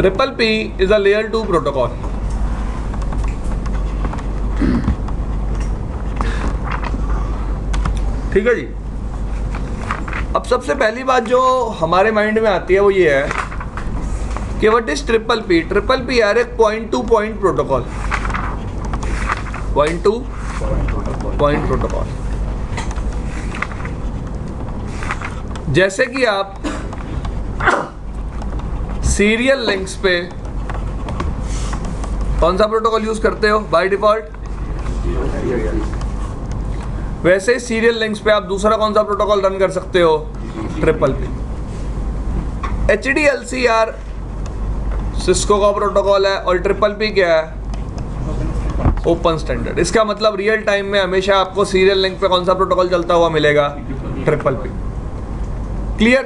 Triple P is a layer 2 protocol. ठीक है जी। अब सबसे पहली बात जो हमारे माइंड में आती है वो ये है कि what is triple P. Triple P यार एक point two point protocol, point two point protocol. जैसे कि आप सीरियल लिंक्स पे कौन सा प्रोटोकॉल यूज करते हो बाय डिफॉल्ट, वैसे ही सीरियल लिंक्स पे आप दूसरा कौन सा प्रोटोकॉल रन कर सकते हो, ट्रिपल पी। HDLC यार सिस्को का प्रोटोकॉल है और ट्रिपल पी क्या है, ओपन स्टैंडर्ड। इसका मतलब रियल टाइम में हमेशा आपको सीरियल लिंक पे कौन सा प्रोटोकॉल चलता हुआ मिलेगा, ट्रिपल पी। क्लियर,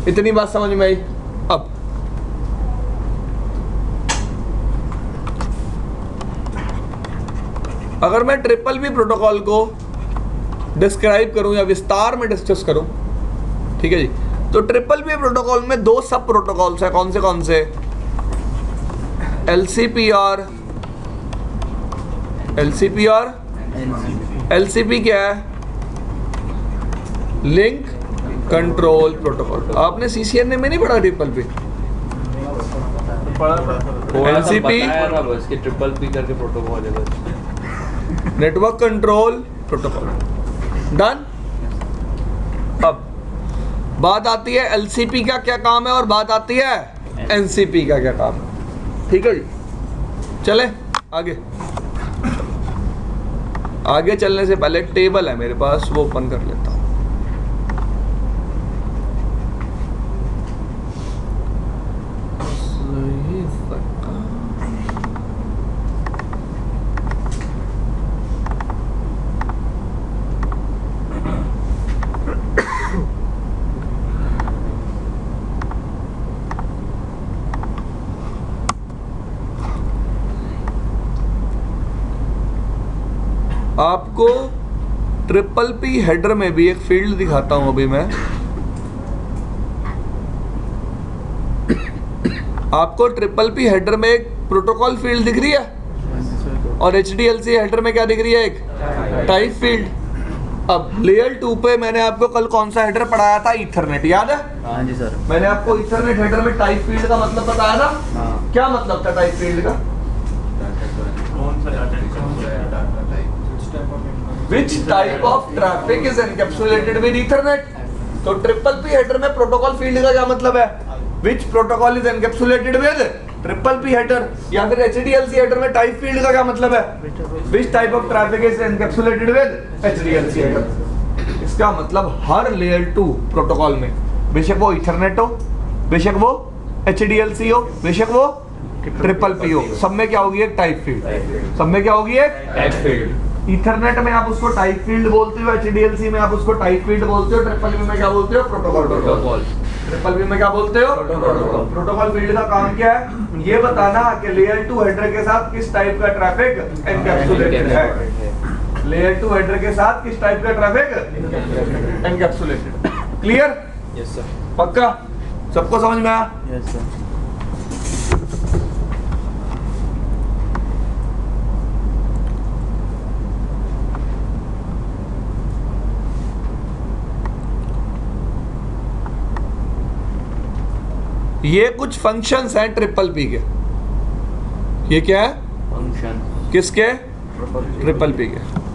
इतनी बात समझ में आई। अब अगर मैं ट्रिपल पी प्रोटोकॉल को डिस्क्राइब करूं या विस्तार में डिस्कस करूं, ठीक है जी, तो ट्रिपल पी प्रोटोकॉल में दो सब प्रोटोकॉल्स हैं। कौन से LCP और LCP क्या है, लिंक कंट्रोल प्रोटोकॉल। आपने CCNA में नहीं पढ़ा triple P, LCP triple P करके प्रोटोकॉल है, नेटवर्क कंट्रोल प्रोटोकॉल। डन। अब बात आती है LCP का क्या काम है और बात आती है NCP का क्या काम है। ठीक है जी, चले आगे चलने से पहले एक टेबल है मेरे पास, वो ओपन कर लेता हूं। आपको ट्रिपल पी हेडर में भी एक फील्ड दिखाता हूं अभी मैं। आपको ट्रिपल पी हेडर में एक प्रोटोकॉल फील्ड दिख रही है और HDLC हेडर में क्या दिख रही है, एक टाइप फील्ड। अब लेयर 2 पे मैंने आपको कल कौन सा हेडर पढ़ाया था, ईथरनेट, याद है? हाँ जी सर। मैंने आपको ईथरनेट हेडर में टाइप फील्ड का मतलब बताया था। हाँ। क्या मतलब था टाइप फील्ड का? Which type of traffic is encapsulated with Ethernet? तो ट्रिपल पी हेडर में प्रोटोकॉल फील्ड का क्या मतलब है? Which protocol is encapsulated with triple P header, या फिर HDLC हेडर में टाइप फील्ड का क्या मतलब है? Which type of traffic is encapsulated with HDLC header. इसका मतलब हर लेयर 2 प्रोटोकॉल में, बेशक वो इथरनेट हो, बेशक वो HDLC हो, बेशक वो ट्रिपल पी हो, सब में क्या होगी, एक टाइप फील्ड। सब में क्या होगी, एक टाइप फील्ड। ईथरनेट में आप उसको टाइप फील्ड बोलते हो, HDLC में आप उसको टाइप फील्ड बोलते हो, ट्रिपल पी में क्या बोलते हो, प्रोटोकॉल। ट्रिपल पी में क्या बोलते हो, प्रोटोकॉल फील्ड का काम क्या है, ये बताना कि लेयर 2 हेडर के साथ किस टाइप का ट्रैफिक एनकैप्सुलेटेड है। लेयर 2 हेडर के साथ किस टाइप का traffic encapsulated. Clear? Yes sir. पक्का सबको समझ में आया? Yes sir. ये कुछ फंक्शंस हैं ट्रिपल पी के। ये क्या है, फंक्शन किसके, ट्रिपल पी के।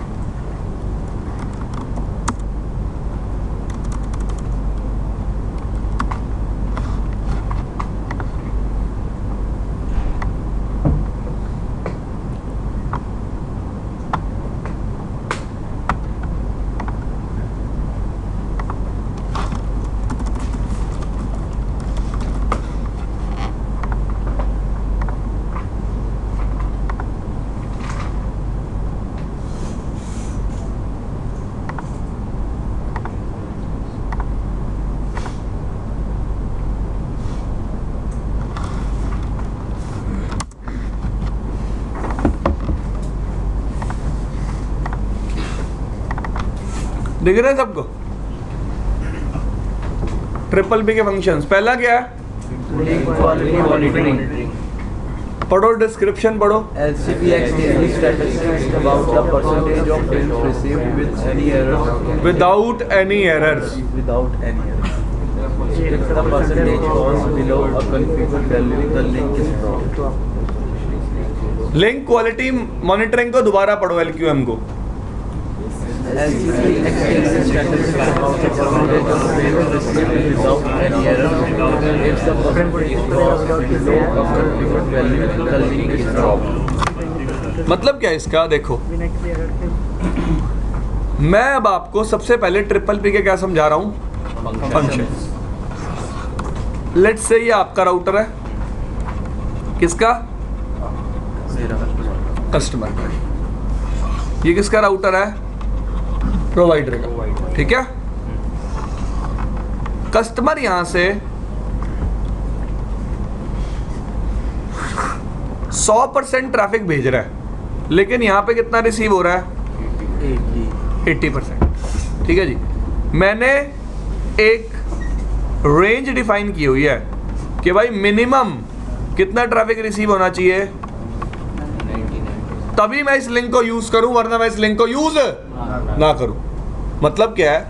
दिख रहे हैं सबको ट्रिपल पी के फंक्शंस? पहला क्या है, पढ़ो, डिस्क्रिप्शन पढ़ो। LCPX is the statistics about the percentage of films received with any errors. Without any errors. Without any errors. If the percentage falls below a configured value, the link is dropped. Link quality monitoring को दोबारा पढ़ो, LQM को। LCPX is the statistics about the percentage of films received without any errors. If the percentage falls below a configured value, the link is dropped. मतलब क्या है इसका, देखो मैं अब आपको सबसे पहले ट्रिपल पी के क्या समझा रहा हूं, फंक्शन। लेट्स से ये आपका राउटर है, किसका, कस्टमर का। ये किसका राउटर है, प्रोवाइडर का, ठीक है। कस्टमर यहां से 100% ट्रैफिक भेज रहा है, लेकिन यहां पे कितना रिसीव हो रहा है, 80%, ठीक है जी। मैंने एक रेंज डिफाइन की हुई है कि भाई मिनिमम कितना ट्रैफिक रिसीव होना चाहिए, तभी मैं इस लिंक को यूज करूं, वरना मैं इस लिंक को यूज ना करूं। मतलब क्या है,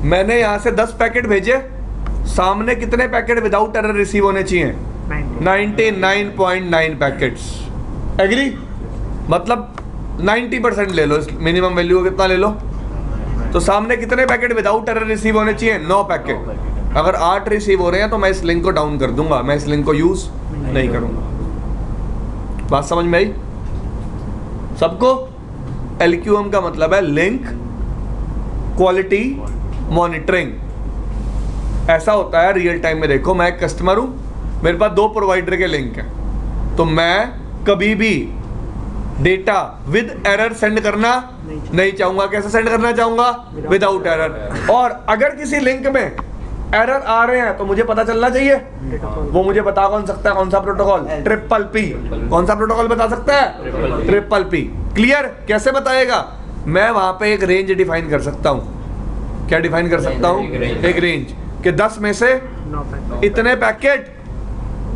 मैंने यहां से 10 पैकेट भेजे, सामने कितने पैकेट विदाउट एरर रिसीव होने चाहिए, 99.9 पैकेट्स। एग्री, मतलब 90% ले लो, इस मिनिमम वैल्यू को कितना ले लो, तो सामने कितने पैकेट विदाउट एरर रिसीव होने चाहिए, 9 पैकेट। अगर 8 रिसीव हो रहे हैं तो मैं इस लिंक को डाउन कर दूंगा, मैं इस लिंक को यूज नहीं करूंगा। बात समझ में आई सबको? LQM का मतलब है लिंक क्वालिटी मॉनिटरिंग। ऐसा होता है रियल टाइम में, देखो मैं एक कस्टमर हूं, मेरे पास 2 प्रोवाइडर के लिंक हैं, तो मैं कभी भी डेटा विद एरर सेंड करना नहीं चाहूंगा। कैसे सेंड करना चाहूंगा, विदाउट एरर। और अगर किसी लिंक में एरर आ रहे हैं तो मुझे पता चलना चाहिए, वो मुझे बता कौन सकता है, कौन सा प्रोटोकॉल, ट्रिपल पी। कौन सा प्रोटोकॉल बता सकता है, ट्रिपल पी। क्लियर? कैसे बताएगा, मैं वहां पे एक रेंज डिफाइन कर सकता हूं। क्या डिफाइन कर सकता हूं, एक रेंज कि 10 में से इतने पैकेट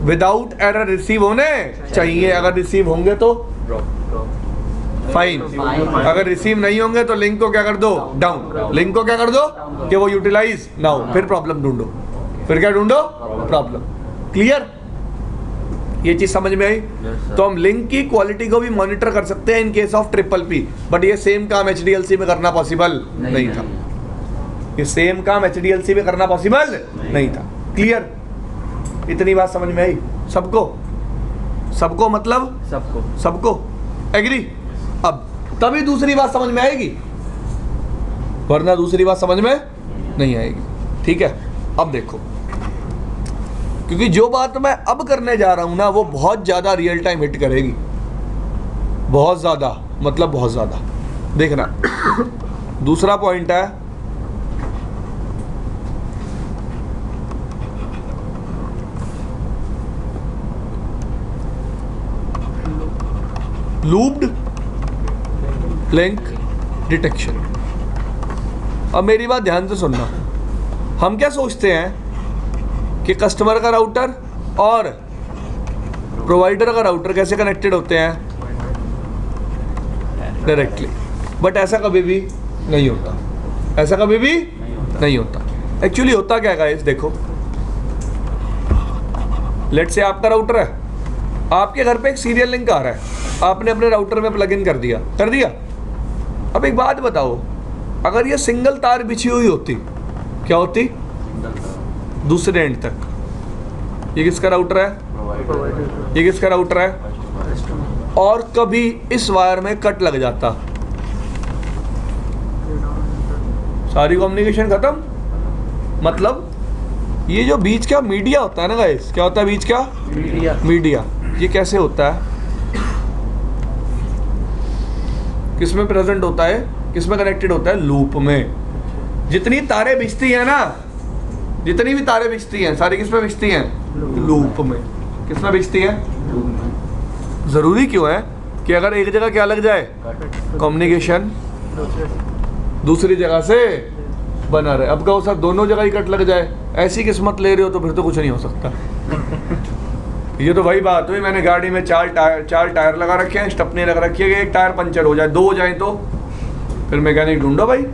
विदाउट एरर रिसीव होने चाहिए। अगर रिसीव होंगे तो फाइन, अगर रिसीव नहीं होंगे तो लिंक को क्या कर दो, डाउन। लिंक को क्या कर दो कि वो यूटिलाइज ना हो, फिर प्रॉब्लम ढूंढो। फिर क्या ढूंढो, प्रॉब्लम। क्लियर? ये चीज समझ में आई? तो हम लिंक की क्वालिटी को भी मॉनिटर कर सकते हैं in case of triple P, but ये सेम काम HDLC में करना पॉसिबल नहीं था। ये सेम काम HDLC में करना पॉसिबल नहीं था। क्लियर? इतनी बात समझ में आई सबको? सबको मतलब सबको एग्री? अब तभी दूसरी बात समझ में आएगी, वरना दूसरी बात समझ में नहीं आएगी। ठीक है? अब देखो, क्योंकि जो बात मैं अब करने जा रहा हूं ना, वो बहुत ज्यादा रियल टाइम हिट करेगी, बहुत ज्यादा, मतलब बहुत ज्यादा। देखना, दूसरा पॉइंट है लूप्ड लिंक डिटेक्शन। अब मेरी बात ध्यान से सुनना, हम क्या सोचते हैं कि कस्टमर का राउटर और प्रोवाइडर का राउटर कैसे कनेक्टेड होते हैं, डायरेक्टली। बट ऐसा कभी भी नहीं होता, ऐसा कभी भी नहीं होता। एक्चुअली होता क्या है गाइस, देखो, लेट्स से आपका राउटर है, आपके घर पे एक सीरियल लिंक आ रहा है, आपने अपने राउटर में प्लग इन कर दिया। अब एक बात बताओ, अगर ये सिंगल तार बिछी हुई होती, क्या होती, दूसरे एंड तक। ये किसका राउटर है, ये किसका राउटर है, और कभी इस वायर में कट लग जाता, सारी कम्युनिकेशन खत्म। मतलब ये जो बीच का मीडिया होता है ना गाइस, क्या होता है बीच का मीडिया, ये कैसे होता है, किस में प्रेजेंट होता है, किस में कनेक्टेड होता है, लूप में। जितनी तारें बिछती हैं ना, जितनी भी तारें बिछती हैं, सारी किस में बिछती हैं, लूप में। किस में बिछती हैं, जरूरी क्यों है कि अगर एक जगह क्या लग जाए, कम्युनिकेशन दूसरी जगह से बना रहे। अब कहो सर दोनों जगह ही कट लग जाए, ऐसी किस्मत ले रहे हो तो फिर तो कुछ नहीं हो सकता। ये तो वही बात हुई, मैंने गाड़ी में चार टायर लगा रखे हैं, स्टपनी लगा रखी है, एक टायर पंचर हो जाए, दो हो जाए तो फिर मैकेनिक ढूंढो भाई,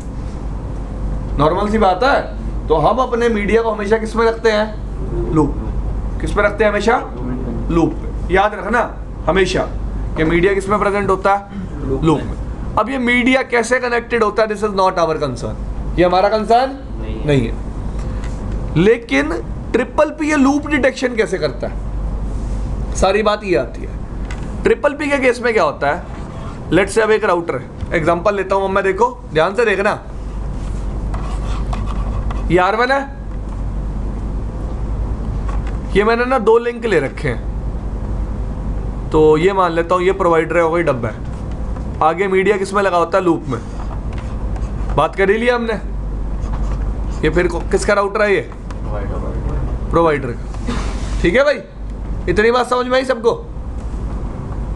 नॉर्मल सी बात है। तो हम अपने मीडिया को हमेशा किस में रखते हैं? लूप। किस में रखते हैं? हमेशा लूप पे। याद रखना हमेशा कि मीडिया किस में प्रेजेंट होता है? लूप में। अब ये मीडिया कैसे कनेक्टेड होता है, this is not our concern, ये हमारा कंसर्न नहीं है। लेकिन ट्रिपल पी ये लूप डिटेक्शन कैसे करता है, सारी बात ये आती है। ट्रिपल पी के केस में क्या होता है, लेट्स से अब एक राउटर है, एग्जांपल लेता हूं मैं, देखो ध्यान से देखना, ये R1 है, ये मैंने ना दो लिंक ले रखे हैं, तो ये मान लेता हूं ये प्रोवाइडर है, कोई डब्बा है, आगे मीडिया किस में लगा होता है? लूप में। बात कर ही लिया हमने। ये फिर किसका राउटर है? ये प्रोवाइडर का। ठीक है भाई, इतनी बात समझ में आई सबको?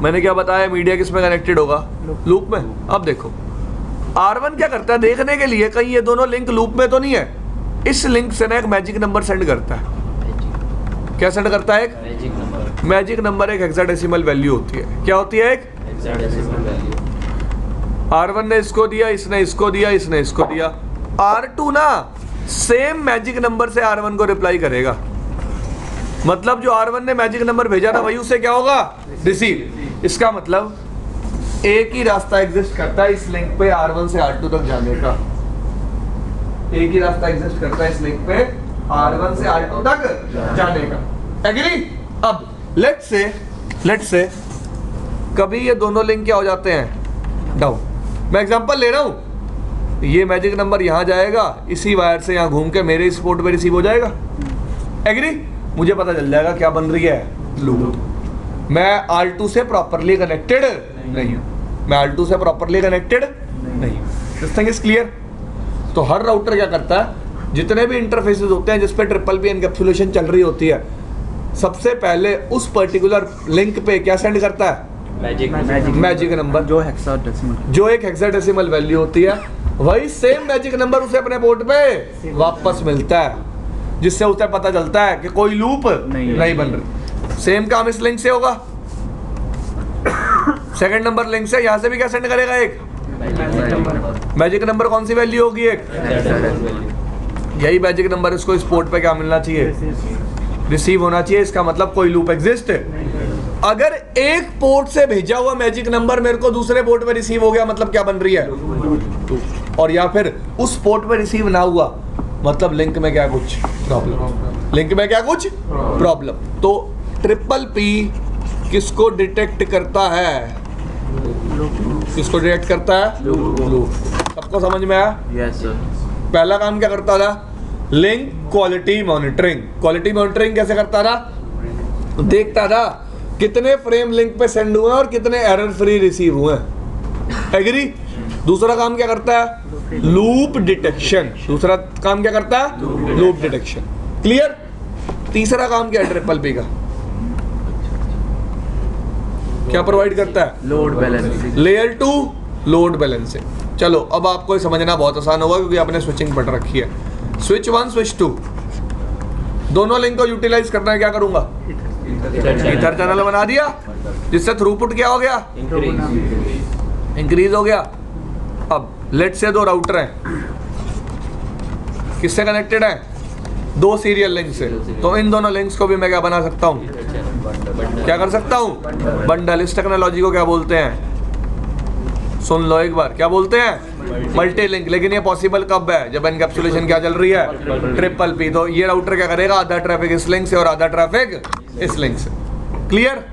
मैंने क्या बताया, मीडिया किस में कनेक्टेड होगा? लूप में। अब देखो R1 क्या करता है, देखने के लिए कहीं ये दोनों लिंक लूप में तो नहीं है, इस लिंक से ना एक मैजिक नंबर सेंड करता है। क्या सेंड करता है? एक मैजिक नंबर, एक हेक्साडेसिमल वैल्यू होती है। क्या होती है? एक हेक्साडेसिमल वैल्यू। R1 ने इसको दिया, इसने इसको दिया, इसने इसको दिया। R2 ना सेम मैजिक नंबर से R1 को रिप्लाई करेगा, मतलब जो R1 ने मैजिक नंबर भेजा था वही उसे क्या होगा? रिसीव। इसका मतलब एक ही रास्ता एग्जिस्ट करता है इस लिंक पे R1 से R2 तक जाने का, एक ही रास्ता एग्जिस्ट करता है इस लिंक पे R1 से R2 तक जाने का। एग्री? अब लेट्स से कभी ये दोनों लिंक क्या हो जाते हैं? डाउन। मैं एग्जांपल ले रहा हूं, ये मैजिक नंबर यहां जाएगा, इसी वायर से यहां घूम के मेरे इस पोर्ट पे रिसीव हो जाएगा। एग्री? मुझे पता चल जाएगा क्या बन रही है? लूप। मैं R2 से प्रॉपरली कनेक्टेड नहीं हूं, मैं R2 से प्रॉपरली कनेक्टेड नहीं हूं। This thing is clear? तो हर राउटर क्या करता है, जितने भी इंटरफेसेस होते हैं जिस पे ट्रिपल पी एनकैप्सुलेशन चल रही होती है, सबसे पहले उस पर्टिकुलर लिंक पे क्या सेंड करता है? मैजिक नंबर, जो एक हेक्साडेसिमल वैल्यू होती है, वही सेम मैजिक नंबर उसे अपने पोर्ट पे वापस मिलता है, जिससे उसे पता चलता है कि कोई लूप नहीं बन रही। सेम काम इस लिंक से होगा, सेकंड नंबर लिंक से यहां से भी क्या सेंड करेगा? एक मैजिक नंबर। कौन सी वैल्यू होगी? एक। यही मैजिक नंबर इसको इस पोर्ट पे क्या मिलना चाहिए? रिसीव होना चाहिए। इसका मतलब कोई लूप एग्जिस्ट है। अगर एक पोर्ट से भेजा हुआ मैजिक नंबर मेरे को दूसरे पोर्ट पे रिसीव हो गया, मतलब क्या बन रही है? और या फिर उस पोर्ट पे रिसीव ना हुआ, मतलब लिंक में क्या कुछ प्रॉब्लम, लिंक में क्या कुछ प्रॉब्लम। तो ट्रिपल पी किसको डिटेक्ट करता है? किसको डिटेक्ट करता है? लूप। सबको समझ में आया? Yes sir. पहला काम क्या करता था? Link quality monitoring. Quality monitoring कैसे करता था? देखता था कितने फ्रेम लिंक पे सेंड हुए और कितने एरर फ्री रिसीव हुए। एग्री? दूसरा काम क्या करता है? Loop detection. दूसरा काम क्या करता है? Loop detection. क्लियर? तीसरा काम क्या है ट्रिपल पी का? क्या प्रोवाइड करता है? Load balancing. Layer 2 load balancing. चलो अब आपको समझना बहुत आसान होगा क्योंकि आपने स्विचिंग पढ़ रखी है। स्विच 1 स्विच 2 दोनों लिंक को यूटिलाइज करना है। क्या करूंगा? ईथर चैनल बना दिया, जिससे थ्रूपुट क्या हो गया? इंक्रीज हो गया। अब लेट से दो राउटर हैं, किससे कनेक्टेड है? दो सीरियल लिंक से। तो इन दोनों लिंक्स को भी मैं क्या बना सकता हूँ? क्या कर सकता हूँ? बंडल। इस टेक्नोलॉजी को क्या बोलते हैं? सुन लो एक बार, क्या बोलते हैं? Multi link. लेकिन ये पॉसिबल कब है? जब एनकैप्सुलेशन क्या चल रही है? Triple P. तो ये राउटर क्या करेगा? आधा ट्रैफिक इस लिंक से और आधा ट्रैफिक इस लिंक से। क्लियर?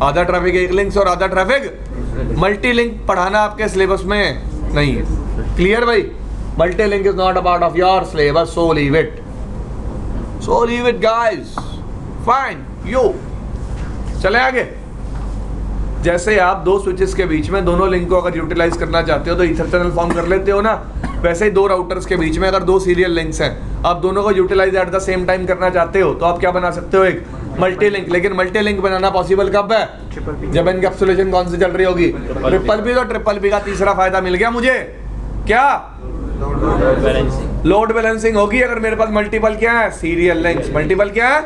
आधा ट्रैफिक एक लिंक से और आधा ट्रैफिक। मल्टी लिंक पढ़ाना आपके सिलेबस में नहीं है। क्लियर भाई? Multi link is not a part of your syllabus, so leave it, so leave it guys. Fine, you चले आगे। जैसे आप दो स्विचेस के बीच में दोनों लिंक को अगर यूटिलाइज करना चाहते हो तो ईथर चैनल फॉर्म कर लेते हो ना, वैसे ही दो राउटर्स के बीच में अगर दो सीरियल लिंक्स हैं, आप दोनों को utilise at the same time करना चाहते हो तो आप क्या बना सकते हो? एक मल्टी लिंक। लेकिन मल्टी लिंक बनाना पॉसिबल कब है? जब एनकैप्सुलेशन कौन सी चल रही होगी? Triple P. तो ट्रिपल पी का तीसरा फायदा मिल गया मुझे, क्या? लोड बैलेंसिंग होगी अगर मेरे पास मल्टीपल क्या है, सीरियल लिंक्स। मल्टीपल क्या है,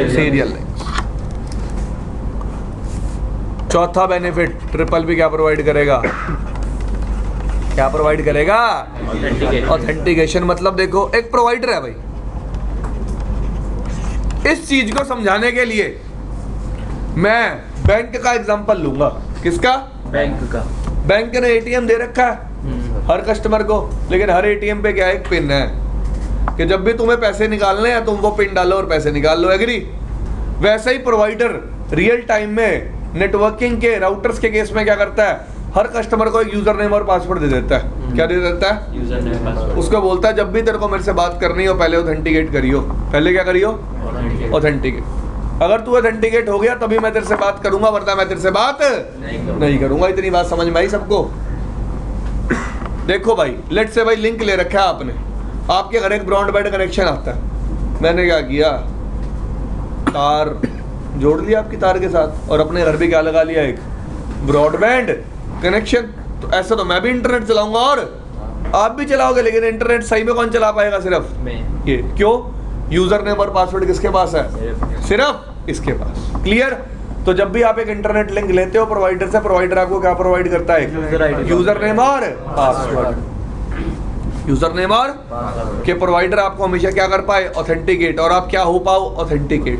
सीरियल लिंक्स। चौथा बेनिफिट ट्रिपल पी क्या प्रोवाइड करेगा, क्या प्रोवाइड करेगा, ऑथेंटिकेशन। मतलब देखो एक प्रोवाइडर है भाई, इस चीज को समझाने के लिए मैं बैंक का एग्जांपल लूंगा। किसका, बैंक का। बैंक ने एटीएम दे रखा है हर कस्टमर को, लेकिन हर एटीएम पे क्या है, एक पिन है कि जब भी तुम्हें पैसे निकालने हैं तुम वो पिन डालो और पैसे निकाल लो। एग्री। वैसे ही प्रोवाइडर रियल टाइम में नेटवर्किंग के राउटर्स के केस में क्या करता है, हर कस्टमर को एक यूजर नेम और पासवर्ड दे देता है। क्या दे देता है, यूजर नेम पासवर्ड। उसको बोलता है जब भी तेरे को मेरे से बात करनी हो पहले ऑथेंटिकेट करियो। पहले क्या करियो, ऑथेंटिकेट। अगर तू ऑथेंटिकेट हो गया तभी मैं तेरे से बात करूंगा, वरना मैं तेरे से बात नहीं करूंगा। इतनी बात समझ में आई सबको। देखो भाई, लेट से भाई लिंक ले रखा है आपने, आपके घर एक ब्रॉडबैंड कनेक्शन आता है। मैंने क्या किया, तार जोड़ लिया आपकी तार के साथ और अपने घर भी क्या लगा लिया, एक ब्रॉडबैंड कनेक्शन। तो ऐसा तो मैं भी इंटरनेट चलाऊंगा और आप भी चलाओगे, लेकिन इंटरनेट सही में कौन चला पाएगा, सिर्फ ये। क्यों, यूजर नेम और पासवर्ड किसके पास है, सिर्फ इसके पास। क्लियर। तो जब भी आप एक इंटरनेट लिंक लेते हो प्रोवाइडर से, प्रोवाइडर आपको क्या प्रोवाइड करता है, यूजर नेम और पासवर्ड। यूजर नेम और के प्रोवाइडर आपको हमेशा क्या कर पाए, ऑथेंटिकेट। और आप क्या हो पाओ, ऑथेंटिकेट।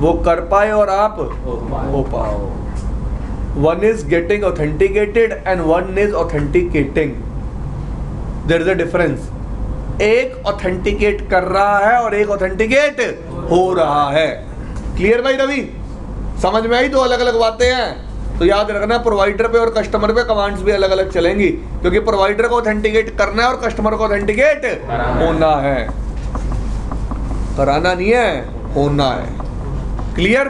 वो कर पाए और आप हो पाओ। One is getting authenticated and one is authenticating. There is a difference. एक ऑथेंटिकेट कर रहा है और एक ऑथेंटिकेट हो रहा है। क्लियर भाई रवि, समझ में आई। दो अलग अलग बातें हैं, तो याद रखना प्रोवाइडर पे और कस्टमर पे कमांड्स भी अलग अलग चलेंगी, क्योंकि प्रोवाइडर को ऑथेंटिकेट करना है और कस्टमर को ऑथेंटिकेट होना है। कराना नहीं है, होना है। Clear,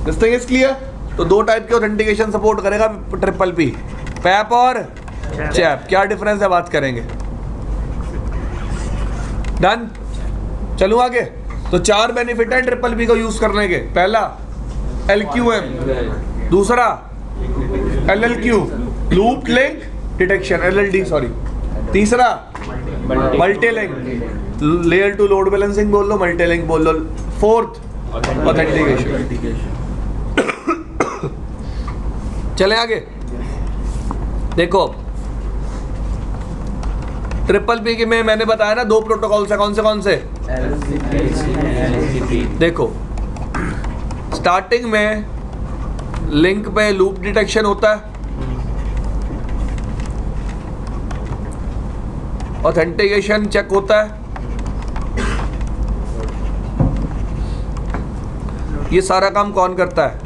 this thing is clear. तो दो टाइप के ऑथेंटिकेशन सपोर्ट करेगा ट्रिपल पी, पैप और चैप। क्या डिफरेंस है बात करेंगे। डन, चलूं आगे। तो चार बेनिफिट है ट्रिपल पी को यूज करने के। पहला LQM, दूसरा LLQ loop link detection, LLD sorry, तीसरा multi link layer two load balancing बोल लो, मल्टी लिंक बोल लो, फोर्थ ऑथेंटिकेशन। चले आगे। देखो ट्रिपल पी के में मैंने बताया ना दो प्रोटोकॉल से, कौन से देखो स्टार्टिंग में लिंक पे लूप डिटेक्शन होता है, ऑथेंटिकेशन चेक होता है, ये सारा काम कौन करता है,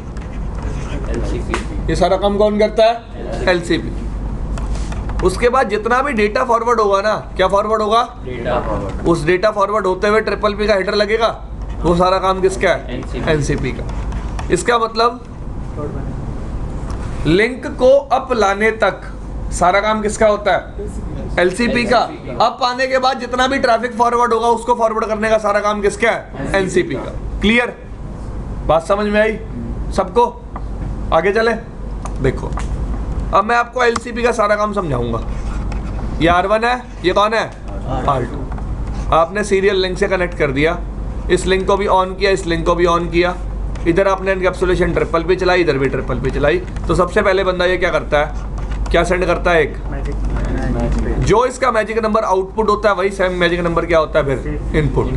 ये सारा काम कौन करता है, LCP। उसके बाद जितना भी डेटा फॉरवर्ड होगा ना, क्या फॉरवर्ड होगा, डेटा फॉरवर्ड। उस डेटा फॉरवर्ड होते हुए ट्रिपल पी का हेडर लगेगा, वो सारा काम किसका है, LCP का। इसका मतलब लिंक को अप लाने तक सारा काम किसका होता है, LCP का। अप आने के बाद जितना भी ट्रैफिक फॉरवर्ड होगा उसको फॉरवर्ड करने का सारा काम किसका है, LCP का। क्लियर, बात समझ में आई सबको। आगे चले। देखो अब मैं आपको LCP का सारा काम समझाऊंगा। ये R1 है, ये कौन है, R2। आपने सीरियल लिंक से कनेक्ट कर दिया, इस लिंक को भी ऑन किया, इस लिंक को भी ऑन किया, इधर आपने एनकैप्सुलेशन ट्रिपल पी चलाई, इधर भी ट्रिपल पी चलाई। तो सबसे पहले बंदा ये क्या करता है, क्या सेंड करता है, एक जो इसका मैजिक नंबर आउटपुट होता है वही सेम मैजिक नंबर क्या होता है फिर, इनपुट।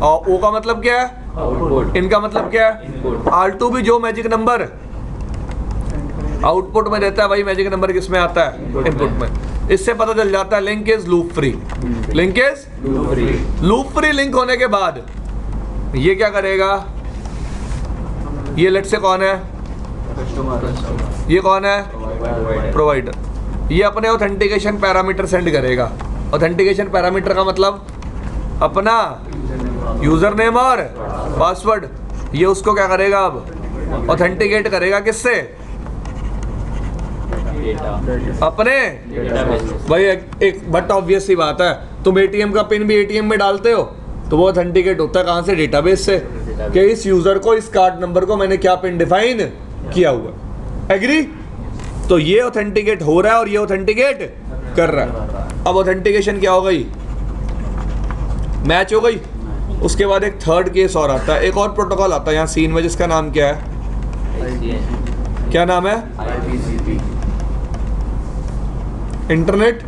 और O का मतलब क्या है, आउटपुट। इनका मतलब क्या है, इनपुट। R2 भी जो मैजिक नंबर आउटपुट में देता है वही मैजिक नंबर किस में आता है, इनपुट में। इससे पता चल जाता है link is loop free, link is loop free. Link होने के बाद ये क्या करेगा, ये लेट से कौन है, ये कौन है, प्रोवाइडर। ये अपने ऑथेंटिकेशन पैरामीटर सेंड करेगा। ऑथेंटिकेशन पैरामीटर का मतलब अपना यूजर नेम और पासवर्ड। ये उसको क्या करेगा, अब ऑथेंटिकेट करेगा किससे, अपने भाई एक बट ऑब्वियस सी बात है, तुम एटीएम का पिन भी एटीएम में डालते हो तो वो ऑथेंटिकेट होता है कहाँ से, डेटाबेस से, कि इस यूजर को, इस कार्ड नंबर को मैंने क्या पिन डिफाइन किया हुआ। एग्री। तो ये ऑथेंटिकेट हो रहा है और ये ऑथेंटिकेट कर रहा है। अब ऑथेंटिकेशन क्या हो गई, मैच हो गई। उसके बाद एक थर्ड केस और आता है, एक और प्रोटोकॉल आता है यहाँ सीन में, जिसका नाम क्या है, क्या नाम है, IPCP internet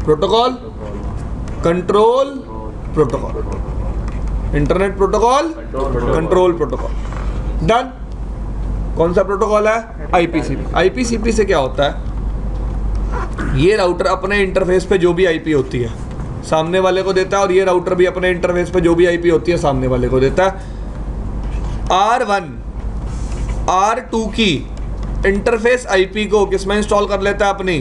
protocol control protocol, internet protocol control protocol. Done. कौन सा प्रोटोकॉल है, आईपीसीपी। आईपीसीपी से क्या होता है, ये राउटर अपने इंटरफेस पे जो भी आईपी होती है सामने वाले को देता है, और ये राउटर भी अपने इंटरफेस पे जो भी आईपी होती है सामने वाले को देता है। R1 R2 की इंटरफेस आईपी को किसमें इंस्टॉल कर लेता है, अपनी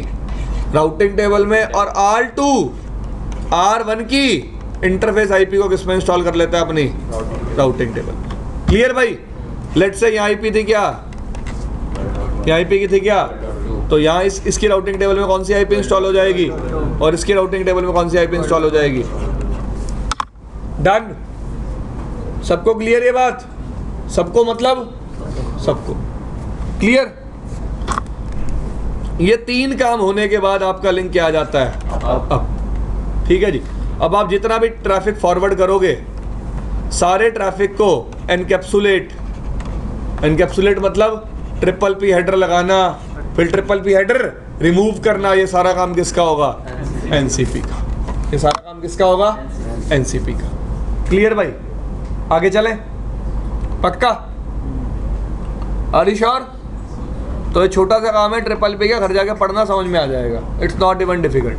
राउटिंग टेबल में, और R2 R1 की इंटरफेस आईपी को किसमें इंस्टॉल कर लेता है, अपनी राउटिंग टेबल। क्लियर भाई। लेट्स से यहाँ आईपी थी क्या, यहाँ आईपी की थी क्या, तो यहाँ इसकी राउटिंग टेबल में कौन सी आईपी इंस्टॉल हो जाएगी, और इसकी राउटिंग टेबल में कौन सी आईपी इंस्टॉल हो जाएगी। डन। सबको क्लियर ये बात, सबको मतलब सबको क्लियर। ये तीन काम होने के बाद आपका लिंक क्या आ जाता है, अब। ठीक है जी। अब आप जितना भी ट्रैफिक फॉरवर्ड करोगे, सारे ट्रैफिक को एनकैप्सुलेट मतलब ट्रिपल पी हेडर लगाना, फिर ट्रिपल पी हेडर रिमूव करना, ये सारा काम किसका होगा, एनसीपी का। ये सारा काम किसका होगा, एनसीपी का। क्लियर भाई। आगे चलें, पक्का, आर यू श्योर। तो ये छोटा सा काम है ट्रिपल पी का, घर जाके पढ़ना, समझ में आ जाएगा। It's not even difficult.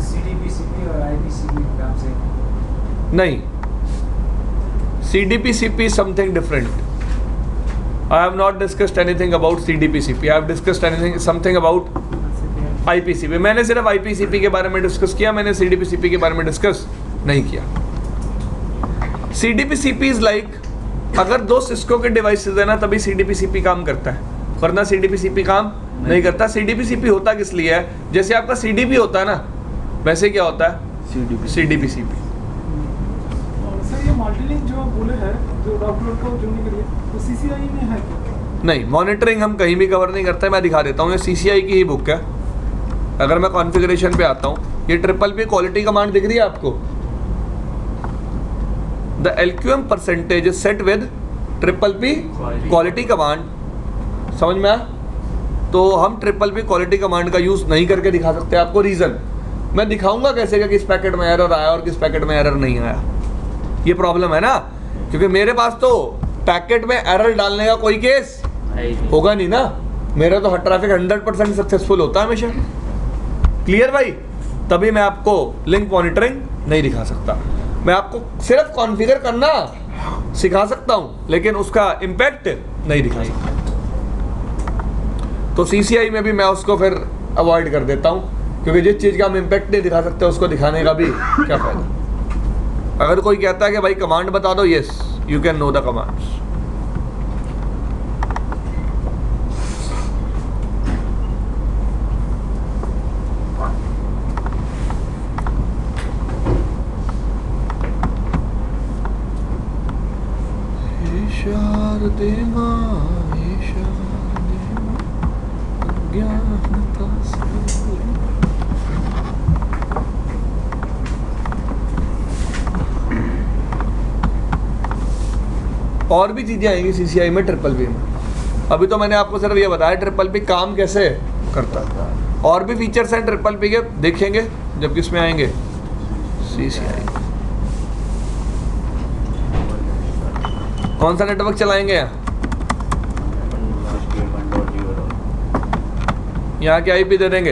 CDP/CP और IPCP काम से नहीं, CDP/CP is something different. I have not discussed anything about CDP/CP. I have discussed something about IPCP. मैंने सिर्फ IPCP के बारे में डिस्कस किया, मैंने CDP/CP के बारे में डिस्कस नहीं किया। CDP/CP is like, अगर दो सिस्को के डिवाइसेस है ना, तभी CDP/CP काम करता है, वरना CDP/CP काम नहीं करता। CDP/CP होता किस लिए है, जैसे आपका CDP होता है ना, वैसे क्या होता है, CDP/CP। और सर ये मल्टीलिंक जो आप बोले हैं, जो डाउनलोड को जोड़ने के लिए, तो CCI में है क्या? नहीं, मॉनिटरिंग हम कहीं भी कवर नहीं करते। मैं दिखा देता हूँ, ये CCI की ही बुक है। अगर मैं कॉन्फ़िगरेशन पे आता हूँ, ये ट्रिपल पी क्वालिटी कमांड दिख रही है आपको, the LQM percentage is set with triple P quality command. समझ में आया। तो हम ट्रिपल पी क्वालिटी कमांड का यूज़ नहीं करके दिखा सकते आपको। रीज़न मैं दिखाऊंगा कैसे कि किस पैकेट में एरर आया और किस पैकेट में एरर नहीं आया। ये प्रॉब्लम है ना, क्योंकि मेरे पास तो पैकेट में एरर डालने का कोई केस होगा नहीं ना। मेरा तो हर ट्रैफिक 100% सक्सेसफुल होता है हमेशा। क्लियर भाई। तभी मैं आपको लिंक मॉनिटरिंग नहीं दिखा सकता। मैं आपको सिर्फ कॉन्फ़िगर करना सिखा सकता हूं, लेकिन उसका इम्पैक्ट नहीं दिखा सकता। तो CCI में भी मैं उसको फिर अवॉइड कर देता हूं, क्योंकि जिस चीज़ का हम इम्पैक्ट नहीं दिखा सकते उसको दिखाने का भी क्या फ़ायदा। अगर कोई कहता है कि भाई कमांड बता दो, yes you can know the commands. शारदे माँ अज्ञानता से। और भी चीज़ें आएंगी CCI में ट्रिपल पी में। अभी तो मैंने आपको सिर्फ ये बताया ट्रिपल पी काम कैसे करता है। और भी फीचर्स हैं ट्रिपल पी के, देखेंगे जब किसमें आएंगे, CCI। कौन सा नेटवर्क चलाएंगे यहाँ के IP दे देंगे,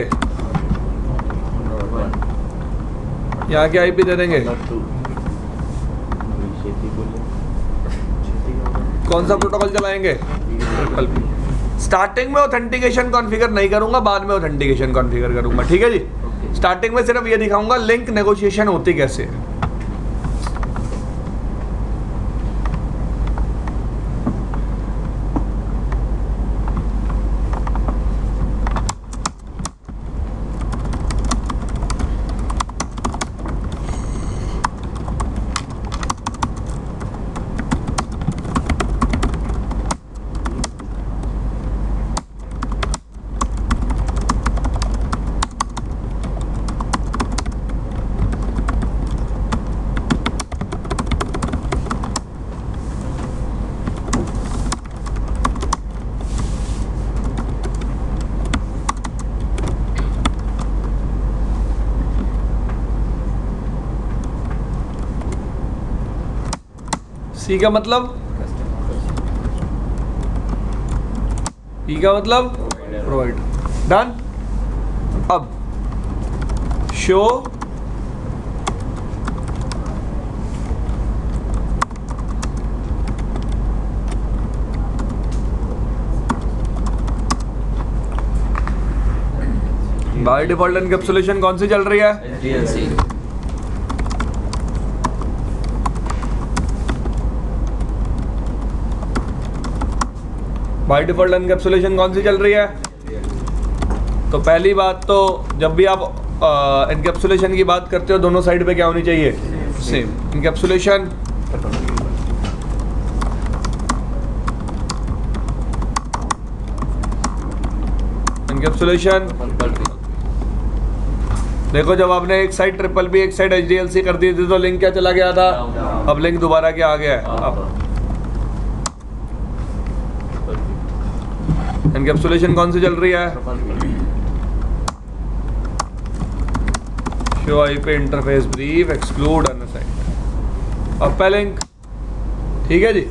यहाँ के IP दे देंगे। कौन सा प्रोटोकॉल चलाएंगे, ट्रिपल पी। स्टार्टिंग में ऑथेंटिकेशन कॉन्फ़िगर नहीं करूंगा, बाद में ऑथेंटिकेशन कॉन्फ़िगर करूंगा। ठीक है जी। स्टार्टिंग में सिर्फ ये दिखाऊंगा लिंक नेगोशिएशन होती कैसे है। सी का मतलब ई का मतलब प्रोवाइड। डन। अब शो बाय डिफॉल्ट एनकैप्सुलेशन कौन सी चल रही है? DLC। बाय डिफॉल्ट एनकैप्सुलेशन कौन सी चल रही है? तो पहली बात तो जब भी आप एनकैप्सुलेशन की बात करते हो दोनों साइड पे क्या होनी चाहिए? सेम। एनकैप्सुलेशन देखो जब आपने एक साइड ट्रिपल बी एक साइड HDLC कर दी थी तो लिंक क्या चला गया था? अब लिंक दोबारा क्या आ गया है? अब एनकैप्सुलेशन कौन सी चल रही है? Show IP interface brief exclude unassigned अब लिंक। ठीक है जी।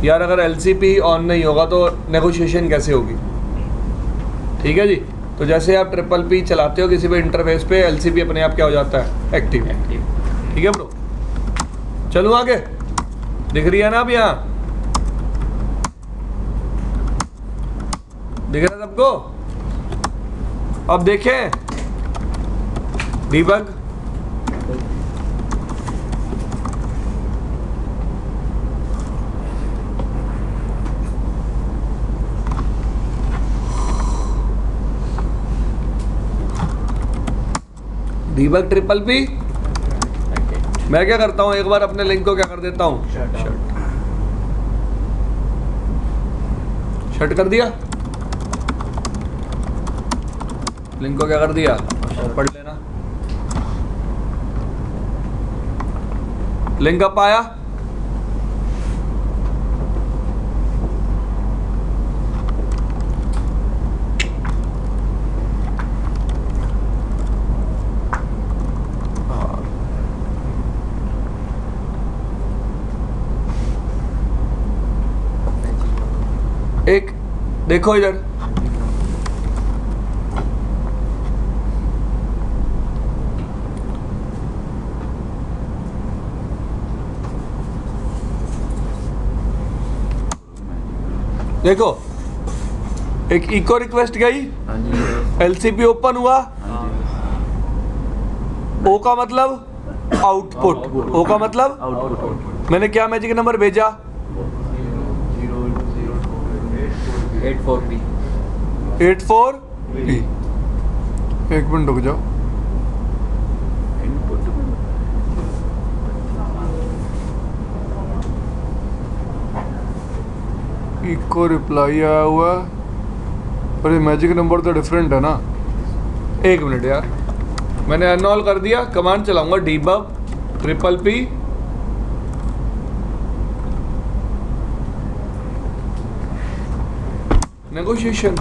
यार अगर LCP ऑन नहीं होगा तो नेगोशिएशन कैसे होगी? ठीक है जी। तो जैसे आप ट्रिपल पी चलाते हो किसी भी इंटरफेस पे LCP अपने आप क्या हो जाता है? एक्टिव। ठीक है ब्रो। चलो आगे। दिख रही है ना अब यहाँ? दिख रहा है सबको? अब देखें डीबग। Debug triple P. मैं क्या करता हूं एक बार अपने लिंक को क्या कर देता हूं? शट कर दिया। लिंक को क्या कर दिया? पढ़ लेना। लिंक अप आया। एक देखो इधर देखो एक इको रिक्वेस्ट गई, LCP ओपन हुआ, ओ का मतलब आउटपुट, ओ का मतलब आउटपुट। मैंने क्या मैजिक नंबर भेजा? 84B। 84B। एक मिनट रुक जाओ। इको रिप्लाई आया हुआ पर ये मैजिक नंबर तो डिफरेंट है ना। एक मिनट यार, मैंने अनऑल कर दिया। कमांड चलाऊंगा डीबग ट्रिपल पी नेगोशिएशन।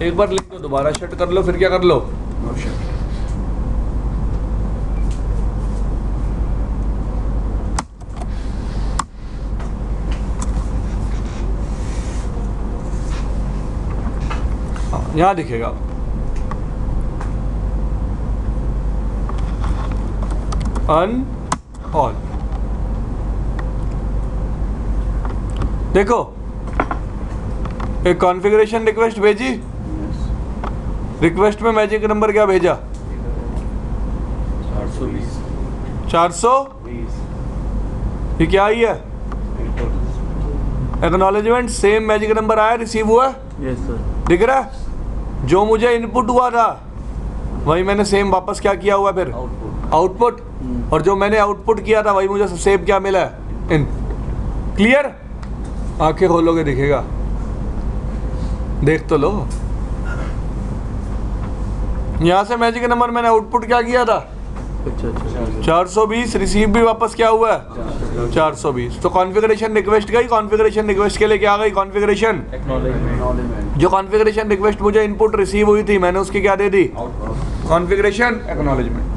एक बार लिख दो, दोबारा शट कर लो, फिर क्या कर लो? यहां दिखेगा अन ऑल। देखो एक कॉन्फ़िगरेशन रिक्वेस्ट भेजी, रिक्वेस्ट में मैजिक नंबर क्या भेजा? 420। ये क्या आई है? एक्नॉलेजमेंट सेम मैजिक नंबर आया, रिसीव हुआ। Yes sir. दिख रहा है? जो मुझे इनपुट हुआ था वही मैंने सेम वापस क्या किया हुआ फिर? आउटपुट। और जो मैंने आउटपुट किया था वही मुझे सेम क्या मिला है? इनपुट। क्लियर? आंखें खोलोगे दिखेगा, देख तो लो। यहां से मैजिक नंबर मैंने आउटपुट क्या किया था? 420। रिसीव भी वापस क्या हुआ है? 420। तो कॉन्फ़िगरेशन रिक्वेस्ट गई, कॉन्फ़िगरेशन रिक्वेस्ट के लिए क्या गई? कॉन्फ़िगरेशन। जो कॉन्फ़िगरेशन रिक्वेस्ट मुझे इनपुट रिसीव हुई थी मैंने उसकी क्या दे दी? Configuration acknowledgement.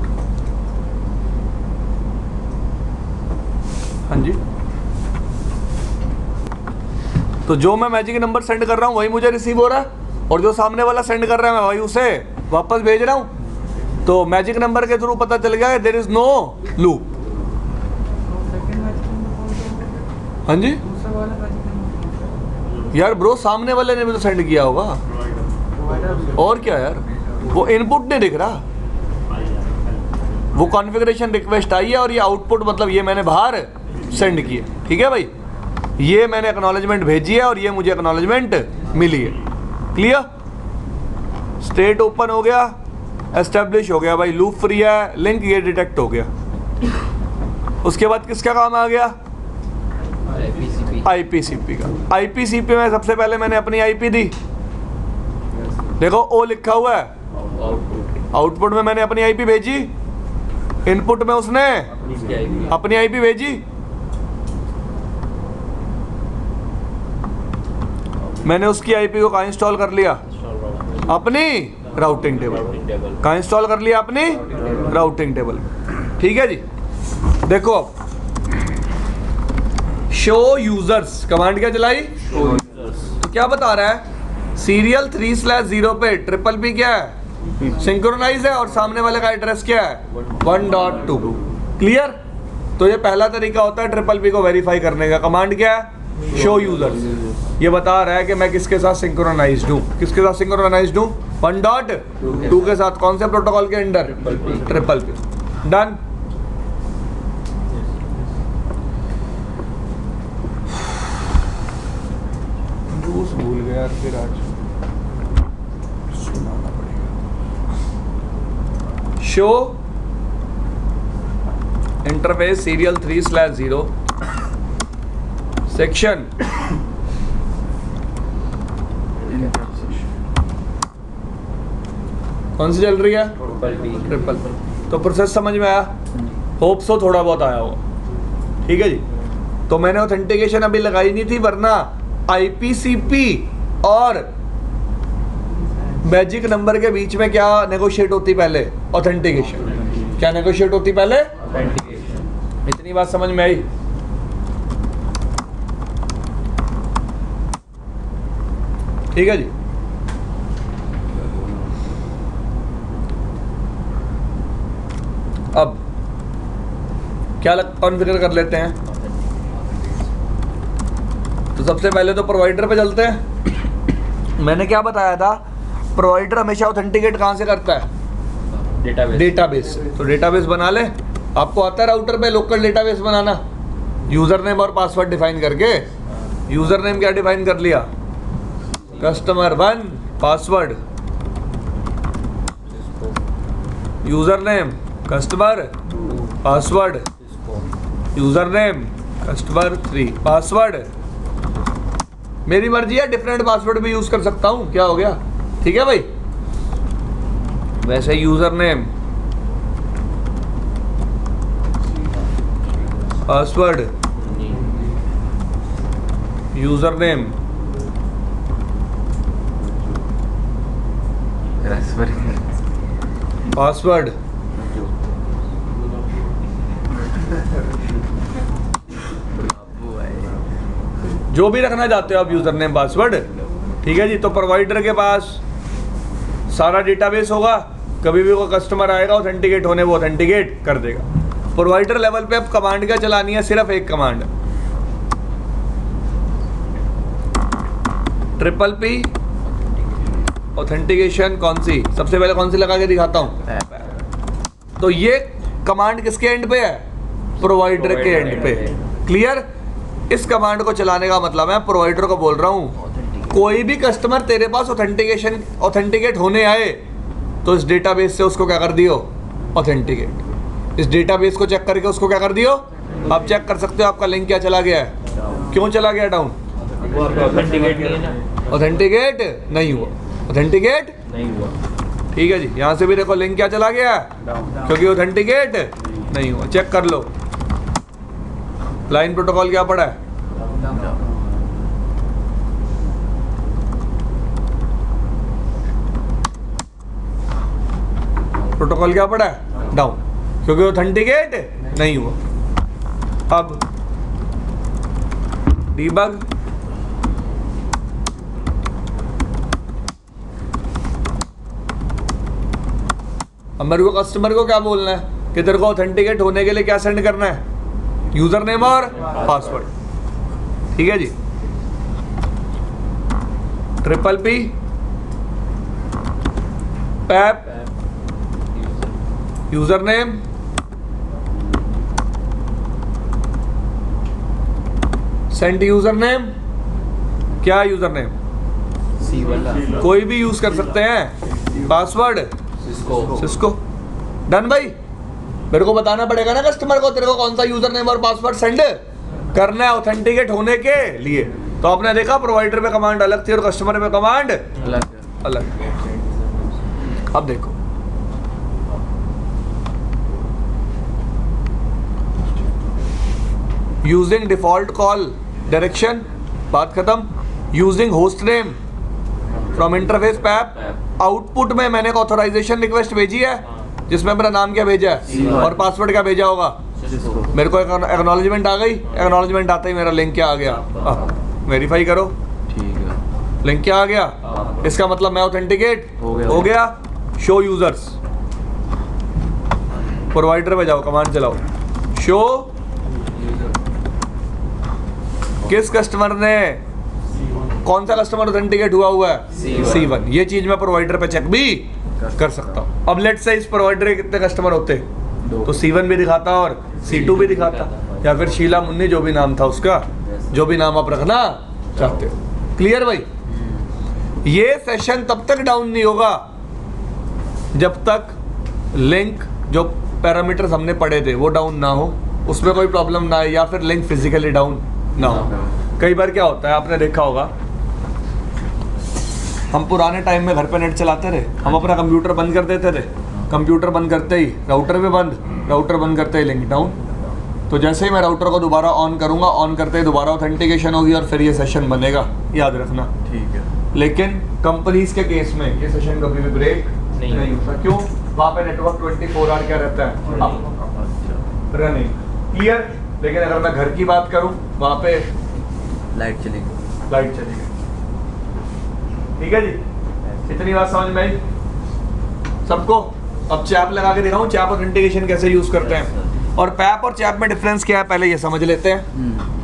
हाँ जी, तो जो मैं मैजिक नंबर सेंड कर रहा हूँ वही मुझे रिसीव हो रहा है, और जो सामने वाला सेंड कर रहा है मैं वही उसे वापस भेज रहा हूँ। तो मैजिक नंबर के थ्रू पता चल गया है देयर इज नो लूप। हाँ जी यार ब्रो, सामने वाले ने भी तो सेंड किया होगा, और क्या यार, वो इनपुट नहीं दिख रहा, वो कॉन्फ़िगरेशन रिक्वेस्ट आई है और ये आउटपुट मतलब ये मैंने बाहर सेंड किया। ठीक है भाई, ये मैंने एक्नॉलेजमेंट भेजी है और ये मुझे एक्नॉलेजमेंट मिली है। क्लियर? स्टेट ओपन हो गया, एस्टेब्लिश हो गया भाई, लूप फ्री है, लिंक ये डिटेक्ट हो गया। उसके बाद किसका काम आ गया? आईपीसीपी का। आईपीसीपी में सबसे पहले मैंने अपनी आईपी दी, देखो ओ लिखा हुआ है, आउटपुट में मैंने अपनी आईपी भेजी, इनपुट में उसने अपनी आईपी भेजी। मैंने उसकी आईपी को कहाँ इंस्टॉल कर लिया? अपनी राउटिंग टेबल। कहाँ इंस्टॉल कर लिया? अपनी राउटिंग टेबल। ठीक है जी, देखो अब शो यूजर्स कमांड क्या चलाई? तो क्या बता रहा है? सीरियल 3/0 पे ट्रिपल पी क्या है? सिंक्रोनाइज है, और सामने वाले का एड्रेस क्या है? 1.2। क्लियर? तो ये पहला तरीका होता है ट्रिपल पी को वेरीफाई करने का। कमांड क्या है? Show users. ये बता रहा है कि मैं किसके साथ सिंक्रोनाइज्ड हूँ। किसके साथ सिंक्रोनाइज्ड हूँ? 1.2 के साथ। कौन से प्रोटोकॉल के अंडर? Triple P. डन। भूल गया फिर आज सुनाना पड़ेगा। शो इंटरफेस सीरियल 3/0 सेक्शन कौन सी चल रही है? ट्रिपल। तो प्रोसेस समझ में आया? होप सो थोड़ा बहुत आया होगा। ठीक है जी, तो मैंने ऑथेंटिकेशन अभी लगाई नहीं थी, वरना आईपीसीपी और मैजिक नंबर के बीच में क्या नेगोशिएट होती? पहले ऑथेंटिकेशन। क्या नेगोशिएट होती पहले? ऑथेंटिकेशन। इतनी बात समझ में आई? ठीक है जी, अब क्या कॉन्फ़िगर कर लेते हैं। तो सबसे पहले तो प्रोवाइडर पे चलते हैं। मैंने क्या बताया था? प्रोवाइडर हमेशा ऑथेंटिकेट कहाँ से करता है? डेटाबेस। तो डेटाबेस बना ले। आपको आता है राउटर पे लोकल डेटाबेस बनाना, यूजर नेम और पासवर्ड डिफाइन करके। यूजर नेम क्या डिफाइन कर लिया? Customer 1 password, user name customer password, user name customer 3 password. मेरी मर्जी है, डिफरेंट पासवर्ड भी यूज कर सकता हूं, क्या हो गया? ठीक है भाई। वैसे user name password, user name password, जो भी रखना चाहते हो आप यूजर नेम पासवर्ड। ठीक है जी, तो प्रोवाइडर के पास सारा डेटाबेस होगा, कभी भी कोई कस्टमर आएगा ऑथेंटिकेट होने, वो ऑथेंटिकेट कर देगा। प्रोवाइडर लेवल पे अब कमांड क्या चलानी है? सिर्फ एक कमांड, ट्रिपल पी ऑथेंटिकेशन। कौन सी? सबसे पहले कौन सी लगा के दिखाता हूं? तो ये कमांड किसके एंड पे है? प्रोवाइडर के एंड पे। क्लियर? इस कमांड को चलाने का मतलब है, प्रोवाइडर को बोल रहा हूं कोई भी कस्टमर तेरे पास ऑथेंटिकेट होने आए तो इस डेटाबेस से उसको क्या कर दियो? ऑथेंटिकेट। इस डेटाबेस को चेक करके उसको क्या कर दियो? आप चेक कर सकते हो आपका लिंक क्या चला गया है। क्यों चला गया डाउन? ऑथेंटिकेट नहीं हुआ। ऑथेंटिकेट नहीं हुआ। ठीक है जी, यहाँ से भी देखो लिंक क्या चला गया? क्योंकि ऑथेंटिकेट नहीं हुआ। चेक कर लो लाइन प्रोटोकॉल क्या पड़ा है? प्रोटोकॉल क्या पड़ा है, डाउन, क्योंकि ऑथेंटिकेट नहीं हुआ। अब डीबग, अब मेरे को कस्टमर को क्या बोलना है कि तेरे को ऑथेंटिकेट होने के लिए क्या सेंड करना है, यूजर नेम और पासवर्ड। ठीक है जी, triple P PAP user name send user name, क्या यूजर नेम, C1 कोई भी यूज कर सकते हैं, पासवर्ड सिस्को। डन भाई, मेरे को बताना पड़ेगा ना कस्टमर को तेरे को कौन सा यूजर नेम और पासवर्ड सेंड करना है ऑथेंटिकेट होने के लिए। तो आपने देखा प्रोवाइडर में कमांड अलग थी और कस्टमर में कमांड अलग। अब देखो यूजिंग डिफॉल्ट कॉल डायरेक्शन, बात खत्म। Using host name from interface PAP, output में मैंने एक ऑथराइजेशन रिक्वेस्ट भेजी है जिसमें मेरा नाम क्या भेजा है और पासवर्ड क्या भेजा होगा, मेरे को एक्नॉलेजमेंट आ गई, एक्नॉलेजमेंट आते ही मेरा लिंक क्या आ गया, वेरीफाई करो, ठीक है, लिंक क्या आ गया, इसका मतलब मैं ऑथेंटिकेट हो गया। शो यूजर्स, प्रोवाइडर पे जाओ, कमांड चलाओ, शो किस कस्टमर ने, कौन सा कस्टमर ऑथेंटिकेट हुआ है, C1। ये चीज मैं प्रोवाइडर पे चेक भी कर सकता हूँ। अब लेट्स से इस प्रोवाइडर के कितने कस्टमर होते तो C1 भी दिखाता और C2 भी दिखाता, या फिर शीला मुन्नी जो भी नाम था उसका, जो भी नाम आप रखना चाहते हो। क्लियर भाई, ये सेशन तब तक डाउन नहीं होगा जब तक लिंक जो पैरामीटर्स हमने पढ़े थे वो डाउन ना हो, उसमें कोई प्रॉब्लम ना आए, या फिर लिंक फिजिकली डाउन ना हो। कई बार क्या होता है आपने देखा होगा, हम पुराने टाइम में घर पे नेट चलाते रहे, हम अपना कंप्यूटर बंद कर देते थे, कंप्यूटर बंद करते ही राउटर भी बंद, राउटर बंद करते ही लिंक डाउन। तो जैसे ही मैं राउटर को दोबारा ऑन करूंगा, ऑन करते ही दोबारा ऑथेंटिकेशन होगी और फिर ये सेशन बनेगा, याद रखना। ठीक है। लेकिन कंपनीज के केस में ये सेशन कभी भी ब्रेक नहीं होता। क्यों? वहाँ पे नेटवर्क 24 आवर क्या रहता है, रनिंग। क्लियर। लेकिन अगर मैं घर की बात करूँ, वहाँ पे लाइट चलेगी, लाइट चलेगी। ठीक है जी, इतनी बात समझ में आई सबको? अब चैप लगा के दिखाऊं चैप ऑथेंटिकेशन कैसे यूज करते हैं, और पैप और चैप में डिफरेंस क्या है पहले ये समझ लेते हैं।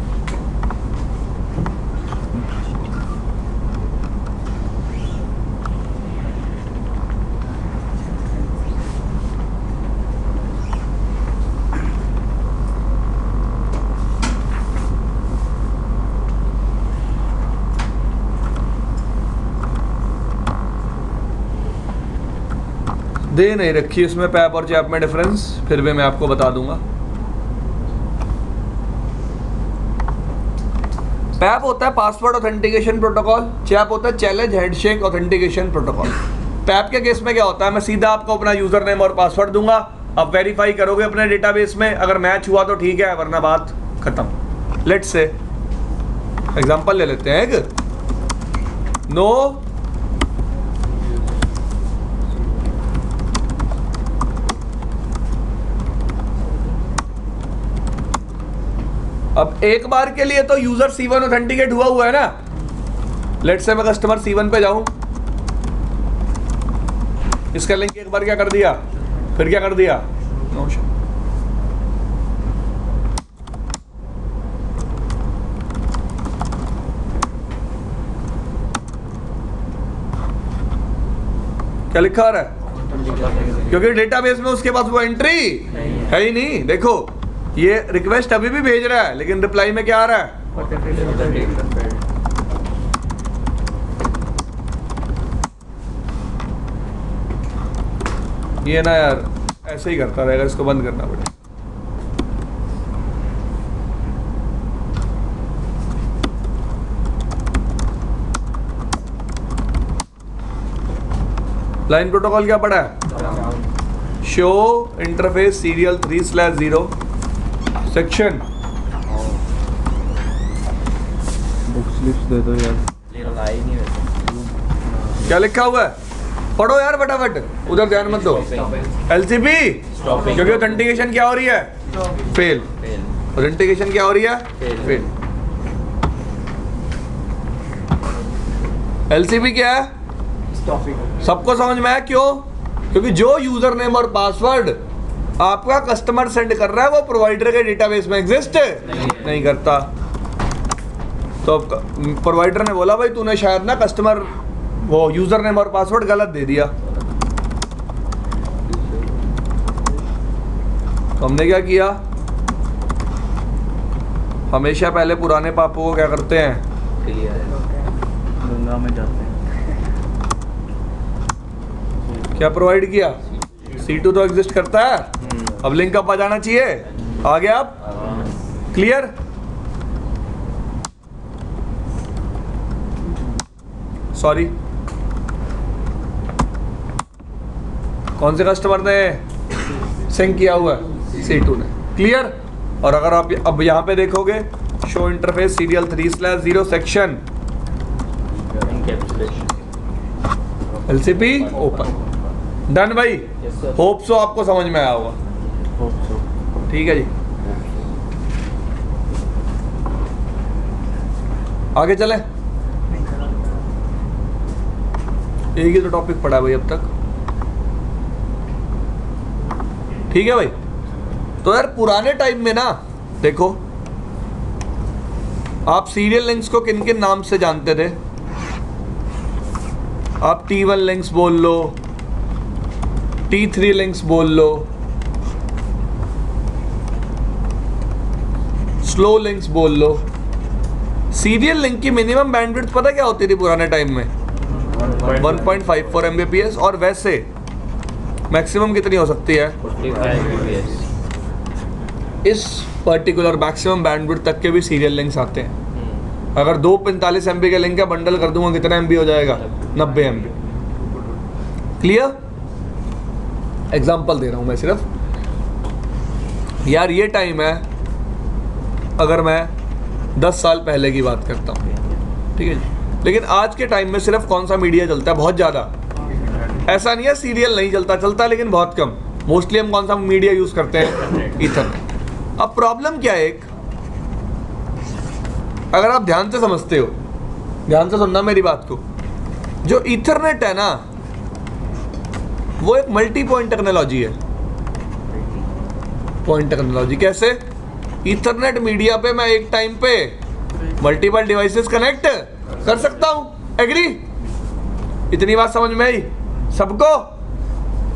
दे नहीं रखी इसमें पैप और चैप में डिफरेंस, फिर भी मैं आपको बता दूंगा। पैप होता है पासवर्ड ऑथेंटिकेशन प्रोटोकॉल, चैप होता है challenge handshake authentication protocol. PAP के केस में क्या होता है, मैं सीधा आपको अपना यूजर नेम और पासवर्ड दूंगा, आप वेरीफाई करोगे अपने डेटाबेस में, अगर मैच हुआ तो ठीक है, वरना बात खत्म। लेट्स से एग्जांपल ले लेते हैं एक, नो अब एक बार के लिए तो यूजर C1 ऑथेंटिकेट हुआ है ना। लेट्स से मैं कस्टमर C1 पे जाऊं, इसका लिंक एक बार क्या कर दिया, फिर क्या कर दिया, नो शो। क्या लिखा आ रहा है, क्योंकि डेटाबेस में उसके पास वो एंट्री है ही नहीं। देखो ये रिक्वेस्ट अभी भी भेज रहा है, लेकिन रिप्लाई में क्या आ रहा है, ये ना यार ऐसे ही करता रहेगा, इसको बंद करना पड़ेगा। लाइन प्रोटोकॉल क्या पड़ा है, show interface serial 3/0 section, book slips दे दो यार, नहीं वैसे। क्या लिखा हुआ है, पढ़ो यार फटाफट, उधर ध्यान मत दो। LCP क्योंकि ऑथेंटिकेशन क्या हो रही है, फेल। ऑथेंटिकेशन क्या हो रही है, फेल। LCP क्या है, सबको समझ में आया क्यों? क्योंकि जो यूजर नेम और पासवर्ड आपका कस्टमर सेंड कर रहा है वो प्रोवाइडर के डेटाबेस में एग्जिस्ट नहीं करता। तो प्रोवाइडर ने बोला भाई तूने शायद ना कस्टमर वो यूजर नेम और पासवर्ड गलत दे दिया। तो हमने क्या किया, हमेशा पहले पुराने पापों को क्या करते हैं, गंगा में जाते हैं। क्या प्रोवाइड किया, C2 तो एग्जिस्ट करता है। अब लिंक अप आ जाना चाहिए, आ गया आप, क्लियर। सॉरी, कौन से कस्टमर ने सिंक किया हुआ है, C2 ने, क्लियर। और अगर आप अब यहाँ पे देखोगे show interface serial 3/0 section LCP open, done भाई। होप सो आपको समझ में आया होगा, ठीक है जी। आगे चले, एक ही तो टॉपिक पढ़ा है भाई अब तक, ठीक है भाई। तो यार पुराने टाइम में ना देखो, आप सीरियल लिंक्स को किन किन नाम से जानते थे, आप T1 लिंक्स बोल लो, T3 लिंक्स बोल लो, स्लो लिंक्स बोल लो। सीरियल लिंक की मिनिमम बैंडविड्थ पता क्या होती थी पुराने टाइम में, 1.54 Mbps, और वैसे मैक्सिमम कितनी हो सकती है, 45 Mbps। इस पर्टिकुलर मैक्सिमम बैंडविड्थ तक के भी सीरियल लिंक्स आते हैं। अगर 245 MB के लिंक का बंडल कर दूंगा कितना MB हो जाएगा, 90 MB। क्लियर, एग्जांपल दे रहा हूं मैं सिर्फ यार। ये टाइम है, अगर मैं 10 साल पहले की बात करता हूँ, ठीक है जी। लेकिन आज के टाइम में सिर्फ कौन सा मीडिया चलता है, बहुत ज़्यादा, ऐसा नहीं है सीरियल नहीं चलता, चलता है लेकिन बहुत कम। मोस्टली हम कौन सा मीडिया यूज़ करते हैं, ईथरनेट। अब प्रॉब्लम क्या है, एक अगर आप ध्यान से समझते हो, ध्यान से सुनना मेरी बात को, जो ईथरनेट है ना वो एक मल्टी पॉइंट टेक्नोलॉजी है। पॉइंट टेक्नोलॉजी कैसे, ईथरनेट मीडिया पे मैं एक टाइम पे मल्टीपल डिवाइसेस कनेक्ट कर सकता हूं, एग्री। इतनी बात समझ में आई सबको,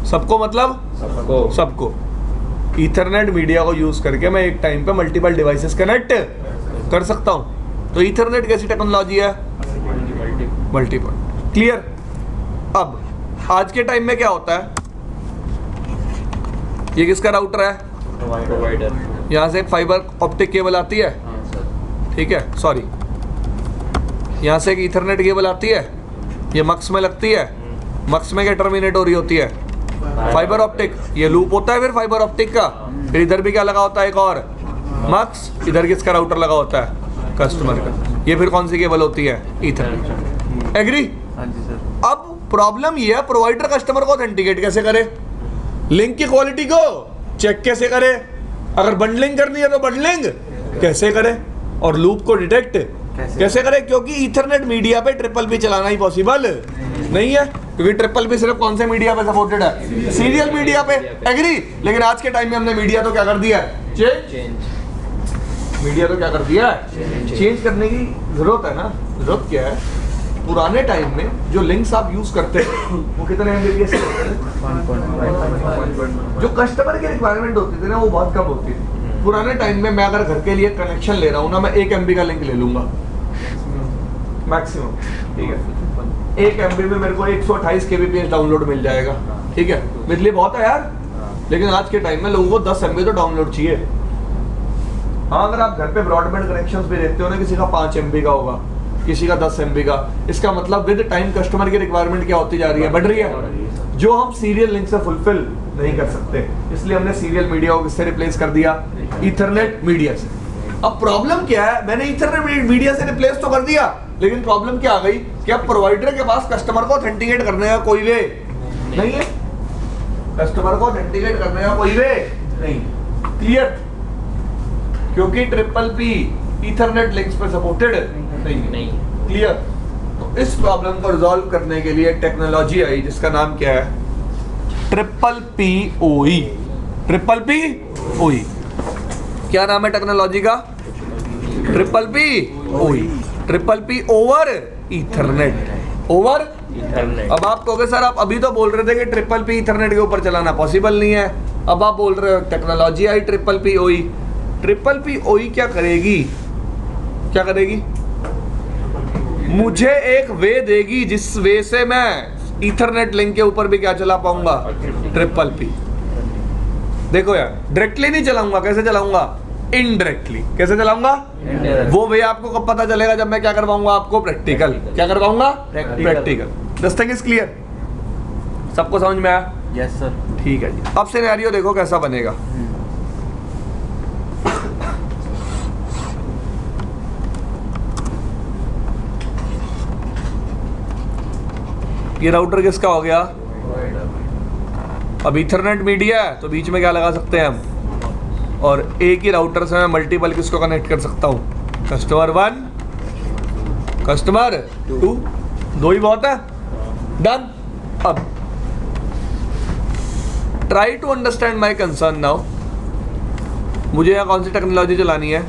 सबको मतलब सबको। ईथरनेट मीडिया को यूज करके मैं एक टाइम पे मल्टीपल डिवाइसेस कनेक्ट कर सकता हूं। तो ईथरनेट कैसी टेक्नोलॉजी है, मल्टीपल, क्लियर। अब आज के टाइम में क्या होता है, ये किसका राउटर है, प्रोवाइडर। यहाँ से एक फाइबर ऑप्टिक केबल आती है, ठीक है, सॉरी, यहाँ से एक ईथरनेट केबल आती है, ये मक्स में लगती है, मक्स में क्या टर्मिनेट हो रही होती है, फाइबर ऑप्टिक, ये लूप होता है फिर फाइबर ऑप्टिक का। फिर इधर भी क्या लगा होता है, एक और मक्स, इधर किसका राउटर लगा होता है, कस्टमर का। ये फिर कौन सी केबल होती है, ईथरनेट, एग्री। हाँ जी सर। अब प्रॉब्लम ये है, प्रोवाइडर कस्टमर को ऑथेंटिकेट कैसे करे, लिंक की क्वालिटी को चेक कैसे करे, अगर बंडलिंग करनी है तो बंडलिंग कैसे करे, और लूप को डिटेक्ट कैसे करे, क्योंकि ईथरनेट मीडिया पे ट्रिपल-पी चलाना ही पॉसिबल नहीं है, क्योंकि ट्रिपल-पी सिर्फ कौन से मीडिया पे सपोर्टेड है, सीरियल मीडिया पे, एग्री। लेकिन आज के टाइम में हमने मीडिया तो क्या कर दिया है, चेंज, मीडिया तो क्या कर दिया है, चेंज करने की जरूरत है ना। जरूरत क्या है, पुराने टाइम में जो लिंक्स आप यूज करते हैं वो कितने MBPS के होते हैं, 1.5। जो कस्टमर की रिक्वायरमेंट होती थी ना वो बहुत कम होती थी। पुराने टाइम में मैं अगर घर के लिए कनेक्शन ले रहा हूँ ना, मैं 1 MB का लिंक ले लूंगा मैक्सिमम, ठीक है। 1 MB में मेरे को 128 kbps डाउनलोड मिल जाएगा, ठीक है, मेरे लिए बहुत है यार। लेकिन आज के टाइम में लोगों को 10 MB तो डाउनलोड चाहिए। हाँ, अगर आप घर पे ब्रॉडबैंड कनेक्शंस भी देखते हो ना, किसी का 5 MB का होगा, किसी का 10 MB का। इसका मतलब विद टाइम कस्टमर की रिक्वायरमेंट क्या होती जा रही है, बढ़ रही है, जो हम सीरियल लिंक से फुलफिल नहीं कर सकते। इसलिए हमने सीरियल मीडिया को किससे रिप्लेस कर दिया, ईथरनेट मीडिया से। अब प्रॉब्लम क्या है, मैंने ईथरनेट मीडिया से रिप्लेस तो कर दिया, लेकिन प्रॉब्लम क्या आ गई कि अब प्रोवाइडर के पास कस्टमर को ऑथेंटिकेट करने का कोई वे नहीं है। कस्टमर को ऑथेंटिकेट करने का कोई वे नहीं। क्लियर? क्योंकि ट्रिपल पी ईथरनेट लिंक्स पे सपोर्टेड नहीं। क्लियर? तो इस प्रॉब्लम को रिजॉल्व करने के लिए टेक्नोलॉजी आई जिसका नाम क्या है? ट्रिपल पी ओई। ट्रिपल पी ओई क्या नाम है टेक्नोलॉजी का? ट्रिपल पी ओई। Triple P over Ethernet. Over Ethernet। अब आप कहोगे सर आप अभी तो बोल रहे थे कि ट्रिपल पी ईथरनेट के ऊपर चलाना पॉसिबल नहीं है, अब आप बोल रहे हो टेक्नोलॉजी आई ट्रिपल पी ओई। ट्रिपल पी ओई क्या करेगी? क्या करेगी? मुझे एक वे देगी जिस वे से मैं ईथरनेट लिंक के ऊपर भी क्या चला पाऊंगा? Triple P. देखो यार, डायरेक्टली नहीं चलाऊंगा, कैसे चलाऊंगा? इनडायरेक्टली। कैसे चलाऊंगा? वो वे आपको कब पता चलेगा? जब मैं क्या करवाऊंगा आपको? प्रैक्टिकल। क्या करवाऊंगा? Practical. This thing is clear? सबको समझ में आया? Yes sir. ठीक है जी। अब सिनेरियो देखो कैसा बनेगा। ये राउटर किसका हो गया? अब ईथरनेट मीडिया है तो बीच में क्या लगा सकते हैं हम? और एक ही राउटर से मैं मल्टीपल किसको कनेक्ट कर सकता हूँ? कस्टमर 1, कस्टमर 2, दो ही बहुत है। डन। अब try to understand my concern now. मुझे यहाँ कौन सी टेक्नोलॉजी चलानी है?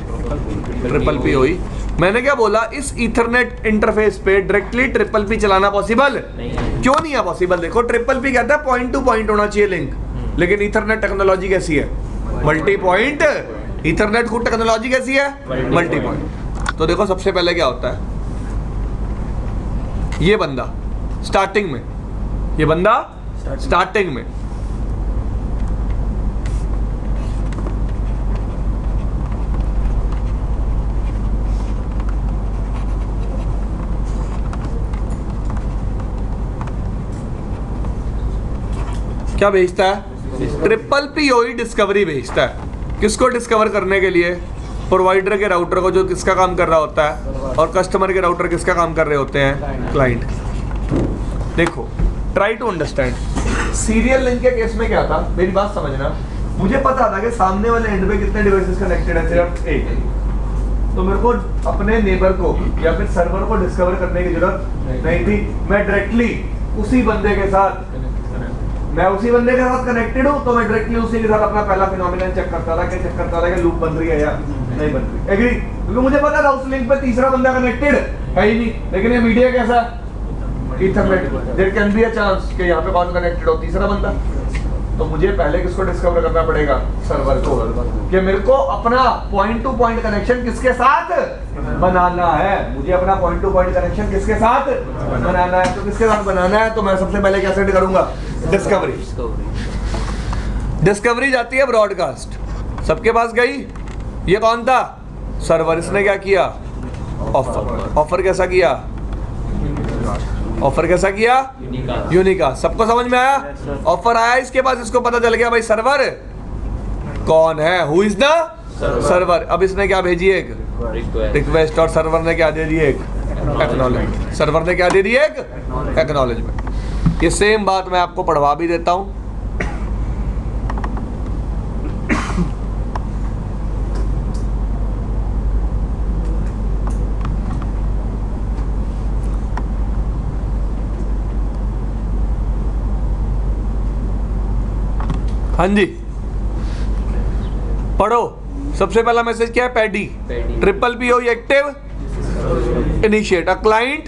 ट्रिपल पी ओई। मैंने क्या बोला? इस ईथरनेट इंटरफेस पे डायरेक्टली ट्रिपल पी चलाना पॉसिबल क्यों नहीं है? पॉसिबल देखो, ट्रिपल पी कहता है पॉइंट टू पॉइंट होना चाहिए लिंक, लेकिन ईथरनेट टेक्नोलॉजी कैसी है? Multi point. ईथरनेट की टेक्नोलॉजी कैसी है? Multi point. तो देखो सबसे पहले क्या होता है, ये बंदा स्टार्टिंग में, ये बंदा स्टार्टिंग में क्या भेजता है? ट्रिपल पी ओई डिस्कवरी भेजता है। किसको डिस्कवर करने के लिए? प्रोवाइडर के राउटर को, जो किसका काम कर रहा होता है, और कस्टमर के राउटर किसका काम कर रहे होते हैं? क्लाइंट। देखो, try to understand. Serial link के केस में क्या था? मेरी बात समझना। मुझे पता था कि सामने वाले एंड पे कितने डिवाइसेस कनेक्टेड है, सिर्फ एक। तो मेरे को अपने नेबर को या फिर सर्वर को डिस्कवर करने की जरूरत नहीं थी। मैं डायरेक्टली उसी बंदे के साथ कनेक्टेड हूँ, तो मैं डायरेक्टली उसी के साथ अपना पहला फिनोमिनन चेक करता था कि लूप बन रही है या नहीं बन रही। एग्री? क्योंकि मुझे पता था उस लिंक पे तीसरा बंदा कनेक्टेड है ही नहीं। लेकिन ये मीडिया कैसा? Ethernet. There can be a chance कि यहाँ पे कौन कनेक्टेड हो? तीसरा बंदा। तो मुझे पहले किसको डिस्कवर करना पड़ेगा? सर्वर को। कि मेरे को अपना पॉइंट टू पॉइंट कनेक्शन किसके साथ बनाना है? मुझे अपना पॉइंट टू पॉइंट कनेक्शन किसके साथ बनाना है? तो किसके साथ बनाना है? तो मैं सबसे पहले क्या सेट करूंगा? डिस्कवरी जाती है ब्रॉडकास्ट, सबके पास गई। ये कौन था? सर्वर। इसने क्या किया? ऑफर कैसा किया? ऑफर कैसा किया? यूनिका। सबको समझ में आया? ऑफर आया इसके पास, इसको पता चल गया भाई सर्वर कौन है, हु इज द सर्वर। अब इसने क्या भेजी? एक रिक्वेस्ट। और सर्वर ने क्या दे दी? एक एक्नॉलेजमेंट। सर्वर ने क्या दे दी? एक एक्नॉलेजमेंट। ये सेम बात मैं आपको पढ़वा भी देता हूं। हाँ जी, पढ़ो। सबसे पहला मैसेज क्या है? PADI. Triple P O E active initiate a client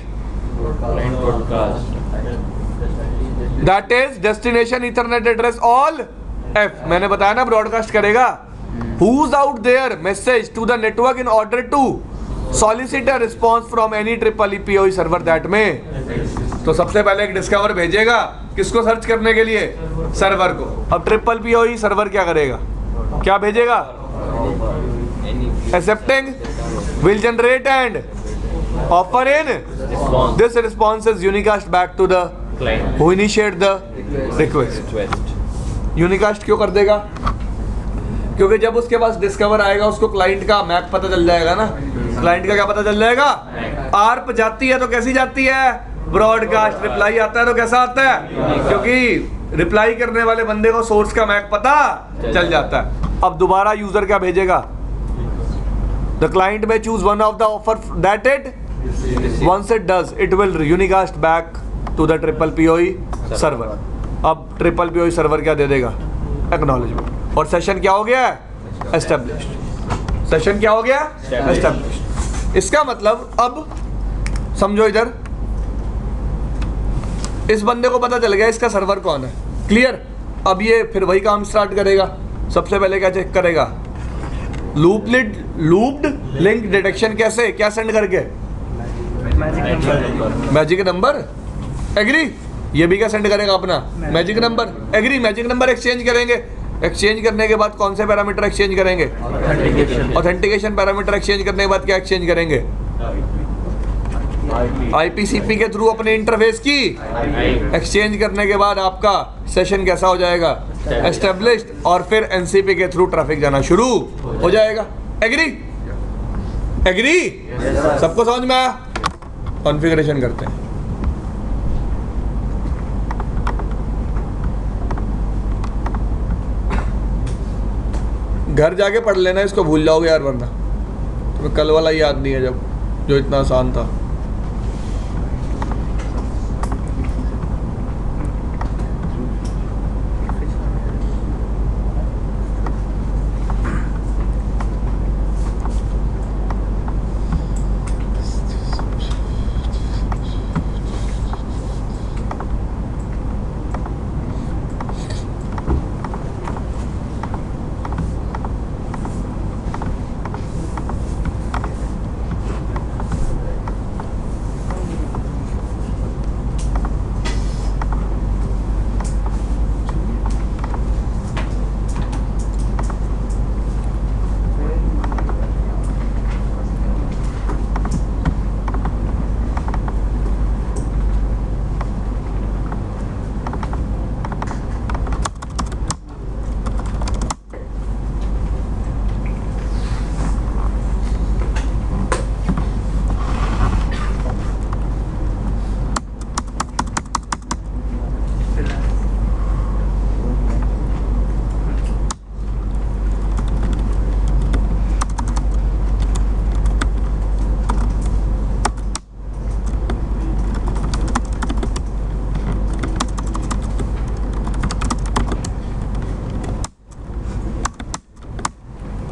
that is destination Ethernet address all F. मैंने बताया ना ब्रॉडकास्ट करेगा। Whose out there message to the network in order to solicit a response from any triple P O E server that में। तो सबसे पहले एक discover भेजेगा, किसको सर्च करने के लिए? सर्वर को। अब ट्रिपल पी ओई सर्वर क्या करेगा? क्या भेजेगा? Accepting will generate and offer in this response is unicast back to the who initiate the request. Unicast क्यों कर देगा? क्योंकि जब उसके पास डिस्कवर आएगा उसको क्लाइंट का मैक पता चल जाएगा ना। क्लाइंट का क्या पता चल जाएगा? आर्प जाती है तो कैसी जाती है? ब्रॉडकास्ट। रिप्लाई आता है तो कैसा आता है? क्योंकि रिप्लाई करने वाले बंदे को सोर्स का मैक पता चल जाता है। अब दोबारा यूजर क्या भेजेगा? The client may choose one of the offer that it once it does it will unicast back to the triple P O E server. अब ट्रिपल पीओई सर्वर क्या दे देगा? एक्नॉलेजमेंट। और सेशन क्या हो गया? एस्टेब्लिश्ड। सेशन क्या हो गया? एस्टेब्लिश्ड। इसका मतलब अब समझो इधर, इस बंदे को पता चल गया इसका सर्वर कौन है। क्लियर? अब ये फिर वही काम स्टार्ट करेगा। सबसे पहले क्या चेक करेगा? Looped link detection. कैसे? क्या सेंड करके? Magic number. एग्री? ये भी क्या सेंड करेगा? अपना magic number. Agree? Magic number exchange करेंगे। एक्सचेंज करने के बाद कौन से पैरामीटर एक्सचेंज करेंगे? ऑथेंटिकेशन पैरामीटर एक्सचेंज करने के बाद क्या एक्सचेंज करेंगे? आईपीसीपी के थ्रू अपने इंटरफेस की एक्सचेंज करने के बाद आपका सेशन कैसा हो जाएगा? एस्टेब्लिश्ड। और फिर एनसीपी के थ्रू ट्रैफिक जाना शुरू हो जाएगा। एग्री? एग्री? सबको समझ में आया? कॉन्फ़िगरेशन करते हैं। घर जाके पढ़ लेना, इसको भूल जाओगे यार, वरना तुम्हें कल वाला याद नहीं है जब जो इतना आसान था।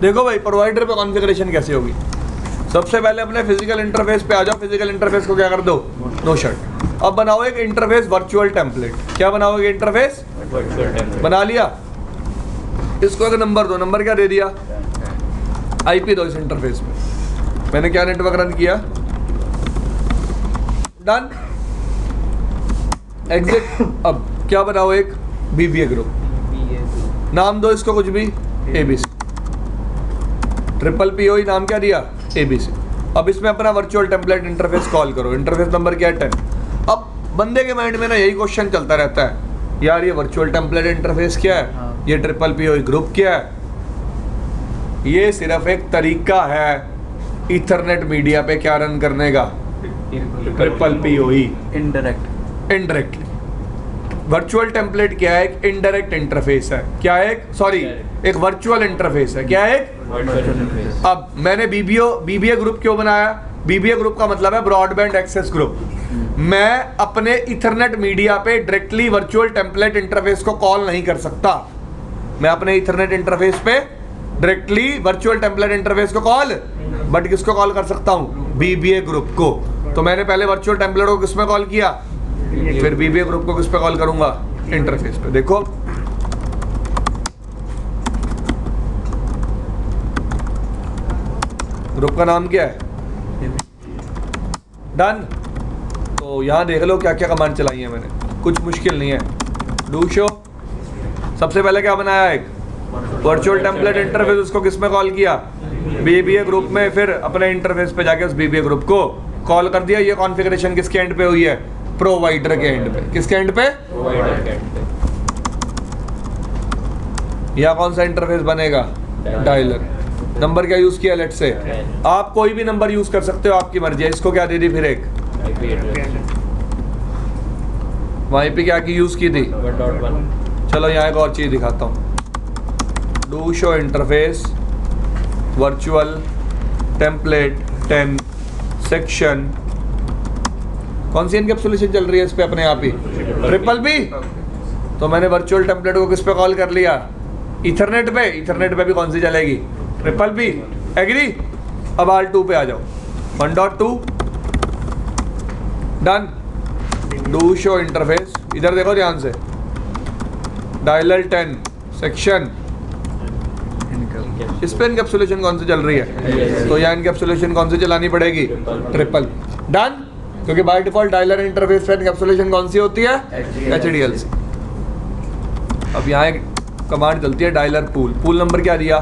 देखो भाई, प्रोवाइडर पे कॉन्फ़िगरेशन कैसे होगी? सबसे पहले अपने फिजिकल इंटरफेस पे आ जाओ। फिजिकल इंटरफेस को क्या कर दो? No shut. अब बनाओ एक इंटरफेस वर्चुअल टेम्पलेट। क्या बनाओगे? इंटरफेस बना लिया। इसको एक नंबर दो। नंबर क्या दे दिया? आईपी दो इस इंटरफेस पे। मैंने क्या नेटवर्क रन किया? डन। एग्जिट। अब क्या बनाओ? एक बीबीए ग्रुप। नाम दो इसको कुछ भी, एबीसी। ट्रिपल पीओई नाम क्या दिया? एबीसी। अब इसमें अपना वर्चुअल टेम्पलेट इंटरफेस कॉल करो। इंटरफेस नंबर क्या है? 10। अब बंदे के माइंड में ना यही क्वेश्चन चलता रहता है, यार ये वर्चुअल टेम्पलेट इंटरफेस क्या है? ये ट्रिपल पीओई ग्रुप क्या है? ये सिर्फ एक तरीका है ईथरनेट मीडिया पे क्या रन करने का? Triple PoE. Indirectly. Virtual template क्या है? एक इनडायरेक्ट इंटरफेस है। क्या है? एक वर्चुअल इंटरफेस है। क्या है? अब मैंने बीबीए ग्रुप क्यों बनाया? बीबीए ग्रुप का मतलब है ब्रॉडबैंड एक्सेस ग्रुप। मैं अपने इथरनेट मीडिया पे डायरेक्टली वर्चुअल टेम्पलेट इंटरफेस को कॉल नहीं कर सकता। मैं अपने इथरनेट इंटरफेस पे डायरेक्टली वर्चुअल टेम्पलेट इंटरफेस को कॉल, बट किसको कॉल कर सकता हूँ? बीबीए ग्रुप को। तो मैंने पहले वर्चुअल टेम्पलेट को किस में कॉल किया? फिर बीबीए ग्रुप को किस पे कॉल करूंगा? इंटरफेस पे। देखो ग्रुप का नाम क्या है? डन। तो यहाँ देख लो क्या क्या कमांड चलाई है मैंने, कुछ मुश्किल नहीं है। Do show. सबसे पहले क्या बनाया? एक वर्चुअल टेम्पलेट इंटरफेस। उसको किस में कॉल किया? बीबीए ग्रुप में। फिर अपने इंटरफेस पे जाके उस बीबीए ग्रुप को कॉल कर दिया। ये कॉन्फ़िगरेशन किसके एंड पे हुई है? प्रोवाइडर के एंड पे। किसके एंड पे? प्रोवाइडर के एंड पे। यहाँ कौन सा इंटरफेस बनेगा? डायलर। नंबर क्या यूज किया? लेट से आप कोई भी नंबर यूज कर सकते हो, आपकी मर्जी है। इसको क्या दे दी? फिर एक वहीं पे क्या की यूज़ की थी? 1.1 चलो यहाँ एक और चीज़ दिखाता हूँ। Do show interface virtual template 10 section. कौन सी एनकैप्सुलेशन चल रही है इस पे अपने आप ही? Triple B. तो मैंने वर्चुअल टेम्पलेट को किस पे कॉल कर लिया? इथरनेट पे। इथरनेट पे भी कौन सी चलेगी? Triple B. एग्री? अब R2 पे आ जाओ। 1.2 डन। डू शो इंटरफेस, इधर देखो ध्यान से, डायलर 10 सेक्शन। इस पे एनकैप्सुलेशन कौन सी चल रही है? तो यहाँ एनकैप्सुलेशन कौन सी चलानी पड़ेगी? ट्रिपल। डन। क्योंकि बाय डिफॉल्ट डायलर इंटरफेस पे एनकैप्सुलेशन कौन सी होती है? HDL। अब यहाँ एक कमांड चलती है डायलर पूल। पूल नंबर क्या दिया?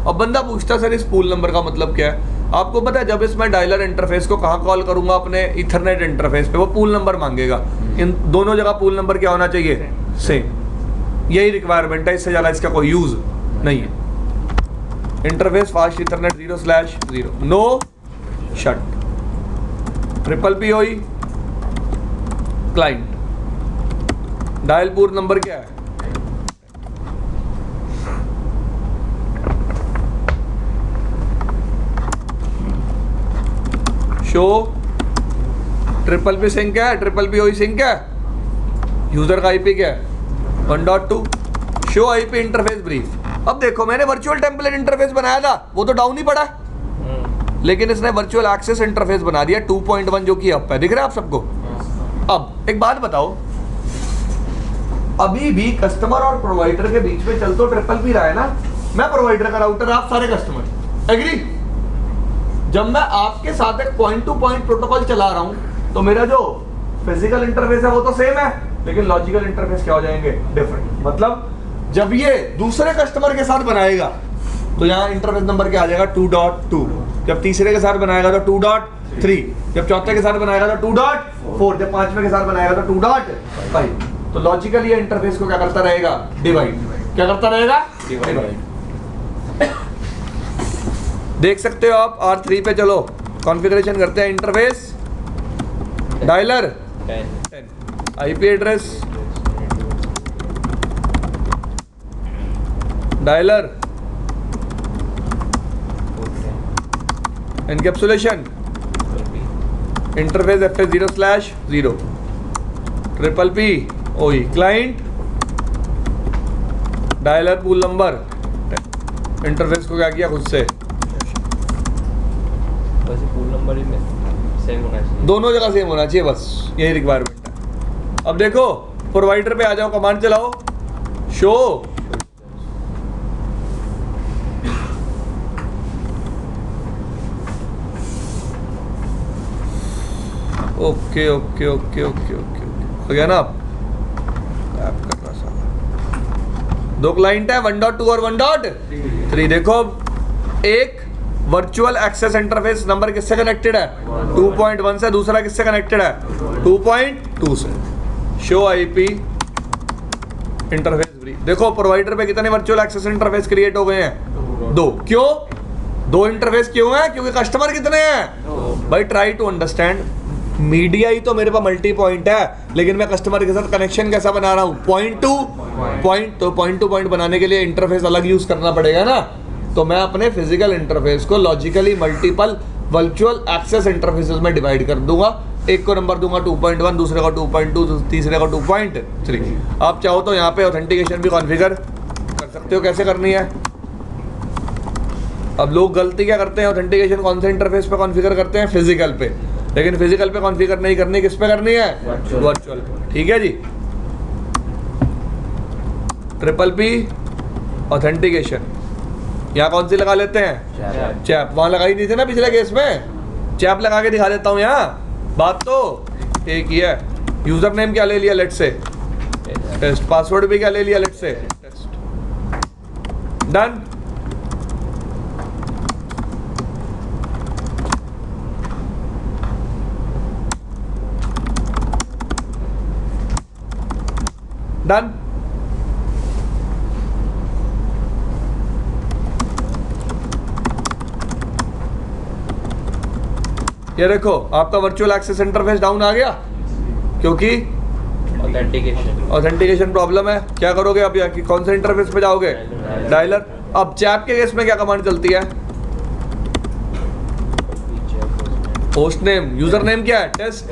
अब बंदा पूछता सर इस पूल नंबर का मतलब क्या है? आपको पता है जब इसमें डायलर इंटरफेस को कहाँ कॉल करूंगा? अपने इथरनेट इंटरफेस पे, वो पूल नंबर मांगेगा। इन दोनों जगह पूल नंबर क्या होना चाहिए? सेम। यही रिक्वायरमेंट है, इससे ज़्यादा इसका कोई यूज नहीं है। Interface fast Ethernet 0/0 no shut. Triple P हुई क्लाइंट। डायल पूल नंबर क्या है? शो ट्रिपल पी सिंक है, ट्रिपल पी ओई सिंक है। यूजर का आईपी क्या है? 1.2। Show IP interface brief. अब देखो मैंने वर्चुअल टेम्पलेट इंटरफेस बनाया था, वो तो डाउन ही पड़ा, लेकिन इसने वर्चुअल एक्सेस इंटरफेस बना दिया 2.1 जो कि अप है। दिख रहा है आप सबको? अब एक बात बताओ, अभी भी कस्टमर और प्रोवाइडर के बीच में चल तो ट्रिपल पी रहा है ना? मैं प्रोवाइडर का राउटर, आप सारे कस्टमर। एग्री? जब मैं आपके साथ एक पॉइंट टू पॉइंट प्रोटोकॉल चला रहा हूं तो मेरा जो फिजिकल इंटरफेस है वो तो सेम है, लेकिन लॉजिकल इंटरफेस क्या हो जाएंगे? डिफरेंट। मतलब जब ये दूसरे कस्टमर के साथ बनाएगा तो यहाँ इंटरफेस नंबर क्या आ जाएगा? 2.2। जब तीसरे के साथ बनाएगा तो 2.3। जब चौथे के साथ बनाएगा तो 2.4। जब पांचवें के साथ बनाएगा तो 2.5। तो लॉजिकली ये इंटरफेस को क्या करता रहेगा? डिवाइड। क्या करता रहेगा? डिवाइड। देख सकते हो आप। R3 पे चलो कॉन्फ़िगरेशन करते हैं। Interface dialer 10 IP address dialer encapsulation interface FS 0/0 triple P o E client dialer pool number. Interface को क्या किया? खुद से बस पूल नंबर ही में सेम होना चाहिए, दोनों जगह सेम होना चाहिए, बस यही रिक्वायरमेंट है। अब देखो प्रोवाइडर पे आ जाओ, कमांड चलाओ। Show okay okay okay okay okay हो गया ना? आप टैप कर रहा साला। दो क्लाइंट है 1.2 और 1.3। देखो एक वर्चुअल एक्सेस इंटरफेस नंबर किससे कनेक्टेड है? 2.1 से। दूसरा किससे कनेक्टेड है? 2.2 से। Show IP interface brief. देखो प्रोवाइडर पे कितने वर्चुअल एक्सेस इंटरफेस क्रिएट हो गए हैं? 2। क्यों 2 इंटरफेस क्यों है? क्योंकि कस्टमर कितने हैं भाई? Try to understand. मीडिया ही तो मेरे पास मल्टी पॉइंट है, लेकिन मैं कस्टमर के साथ कनेक्शन कैसा बना रहा हूँ? पॉइंट टू पॉइंट बनाने के लिए इंटरफेस अलग यूज करना पड़ेगा ना। तो मैं अपने फिजिकल इंटरफेस को logically multiple virtual access interfaces में डिवाइड कर दूंगा। एक को नंबर दूंगा 2.1, दूसरे को 2.2, तीसरे को 2.3। आप चाहो तो यहाँ पे ऑथेंटिकेशन भी कॉन्फ़िगर कर सकते हो। कैसे करनी है? अब लोग गलती क्या करते हैं? ऑथेंटिकेशन कौन से इंटरफेस पे कॉन्फ़िगर करते हैं? फिजिकल पे। लेकिन फिजिकल पे कॉन्फ़िगर नहीं करनी, किस पे करनी है? वर्चुअल। ठीक है जी। ट्रिपल पी ऑथेंटिकेशन यहाँ कौन सी लगा लेते हैं? चैप। वहां लगाई नहीं थी ना पिछले केस में? चैप लगा के दिखा देता हूँ यहाँ। बात तो एक ही है। यूजर नेम क्या ले लिया? लेट से टेस्ट। पासवर्ड भी क्या ले लिया? लेट से टेस्ट। डन। डन। ये देखो आपका वर्चुअल एक्सेस इंटरफेस डाउन आ गया, क्योंकि ऑथेंटिकेशन प्रॉब्लम है, क्या करोगे अब? यहाँ की कौन से इंटरफेस पे जाओगे? डायलर। अब चैप के केस में क्या कमांड चलती है? होस्ट नेम, यूजर नेम क्या है? Test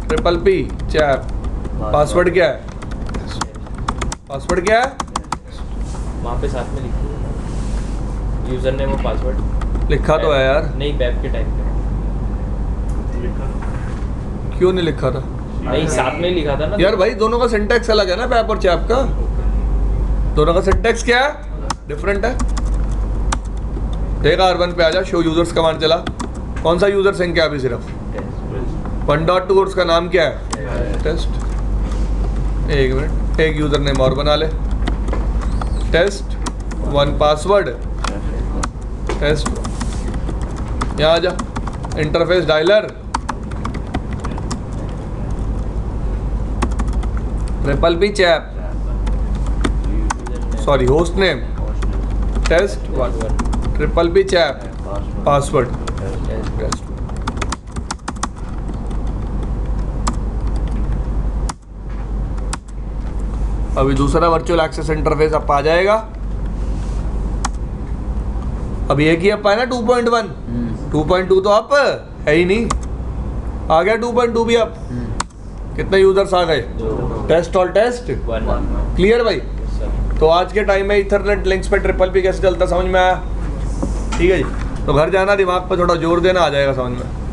triple P CHAP. Password क्या है? पासवर्ड क्या है? वहाँ पे साथ में लिखो यूजर नेम और पासवर्ड। लिखा तो है यार। नहीं, वेब के टाइम पे क्यों नहीं लिखा था? नहीं, साथ में ही लिखा था ना यार भाई दोनों का सिंटैक्स अलग है ना, पैप और चैप का। दोनों का सिंटैक्स क्या है? डिफरेंट है। देख R1 पे आ जा, शो यूजर्स कमांड चला। कौन सा यूजर सिंक है अभी? सिर्फ 1.2 और उसका नाम क्या है? टेस्ट। एक मिनट, एक यूजर नेम और बना ले। Test 1 password test. यहाँ आ जा, interface dialer triple P CHAP, sorry host name test 1 triple P CHAP password test. अभी दूसरा वर्चुअल एक्सेस इंटरफेस अप आ जाएगा। अभी एक ही अप आया ना 2.1। 2.2 तो अप है ही नहीं, आ गया 2.2 भी अप। कितने यूजर्स आ गए? टेस्ट और टेस्ट 1 क्लियर भाई। तो आज के टाइम में इथरनेट लिंक्स पे ट्रिपल पी कैसे चलता समझ में आया? ठीक है जी। तो घर जाना, दिमाग पे थोड़ा जोर देना, आ जाएगा समझ में।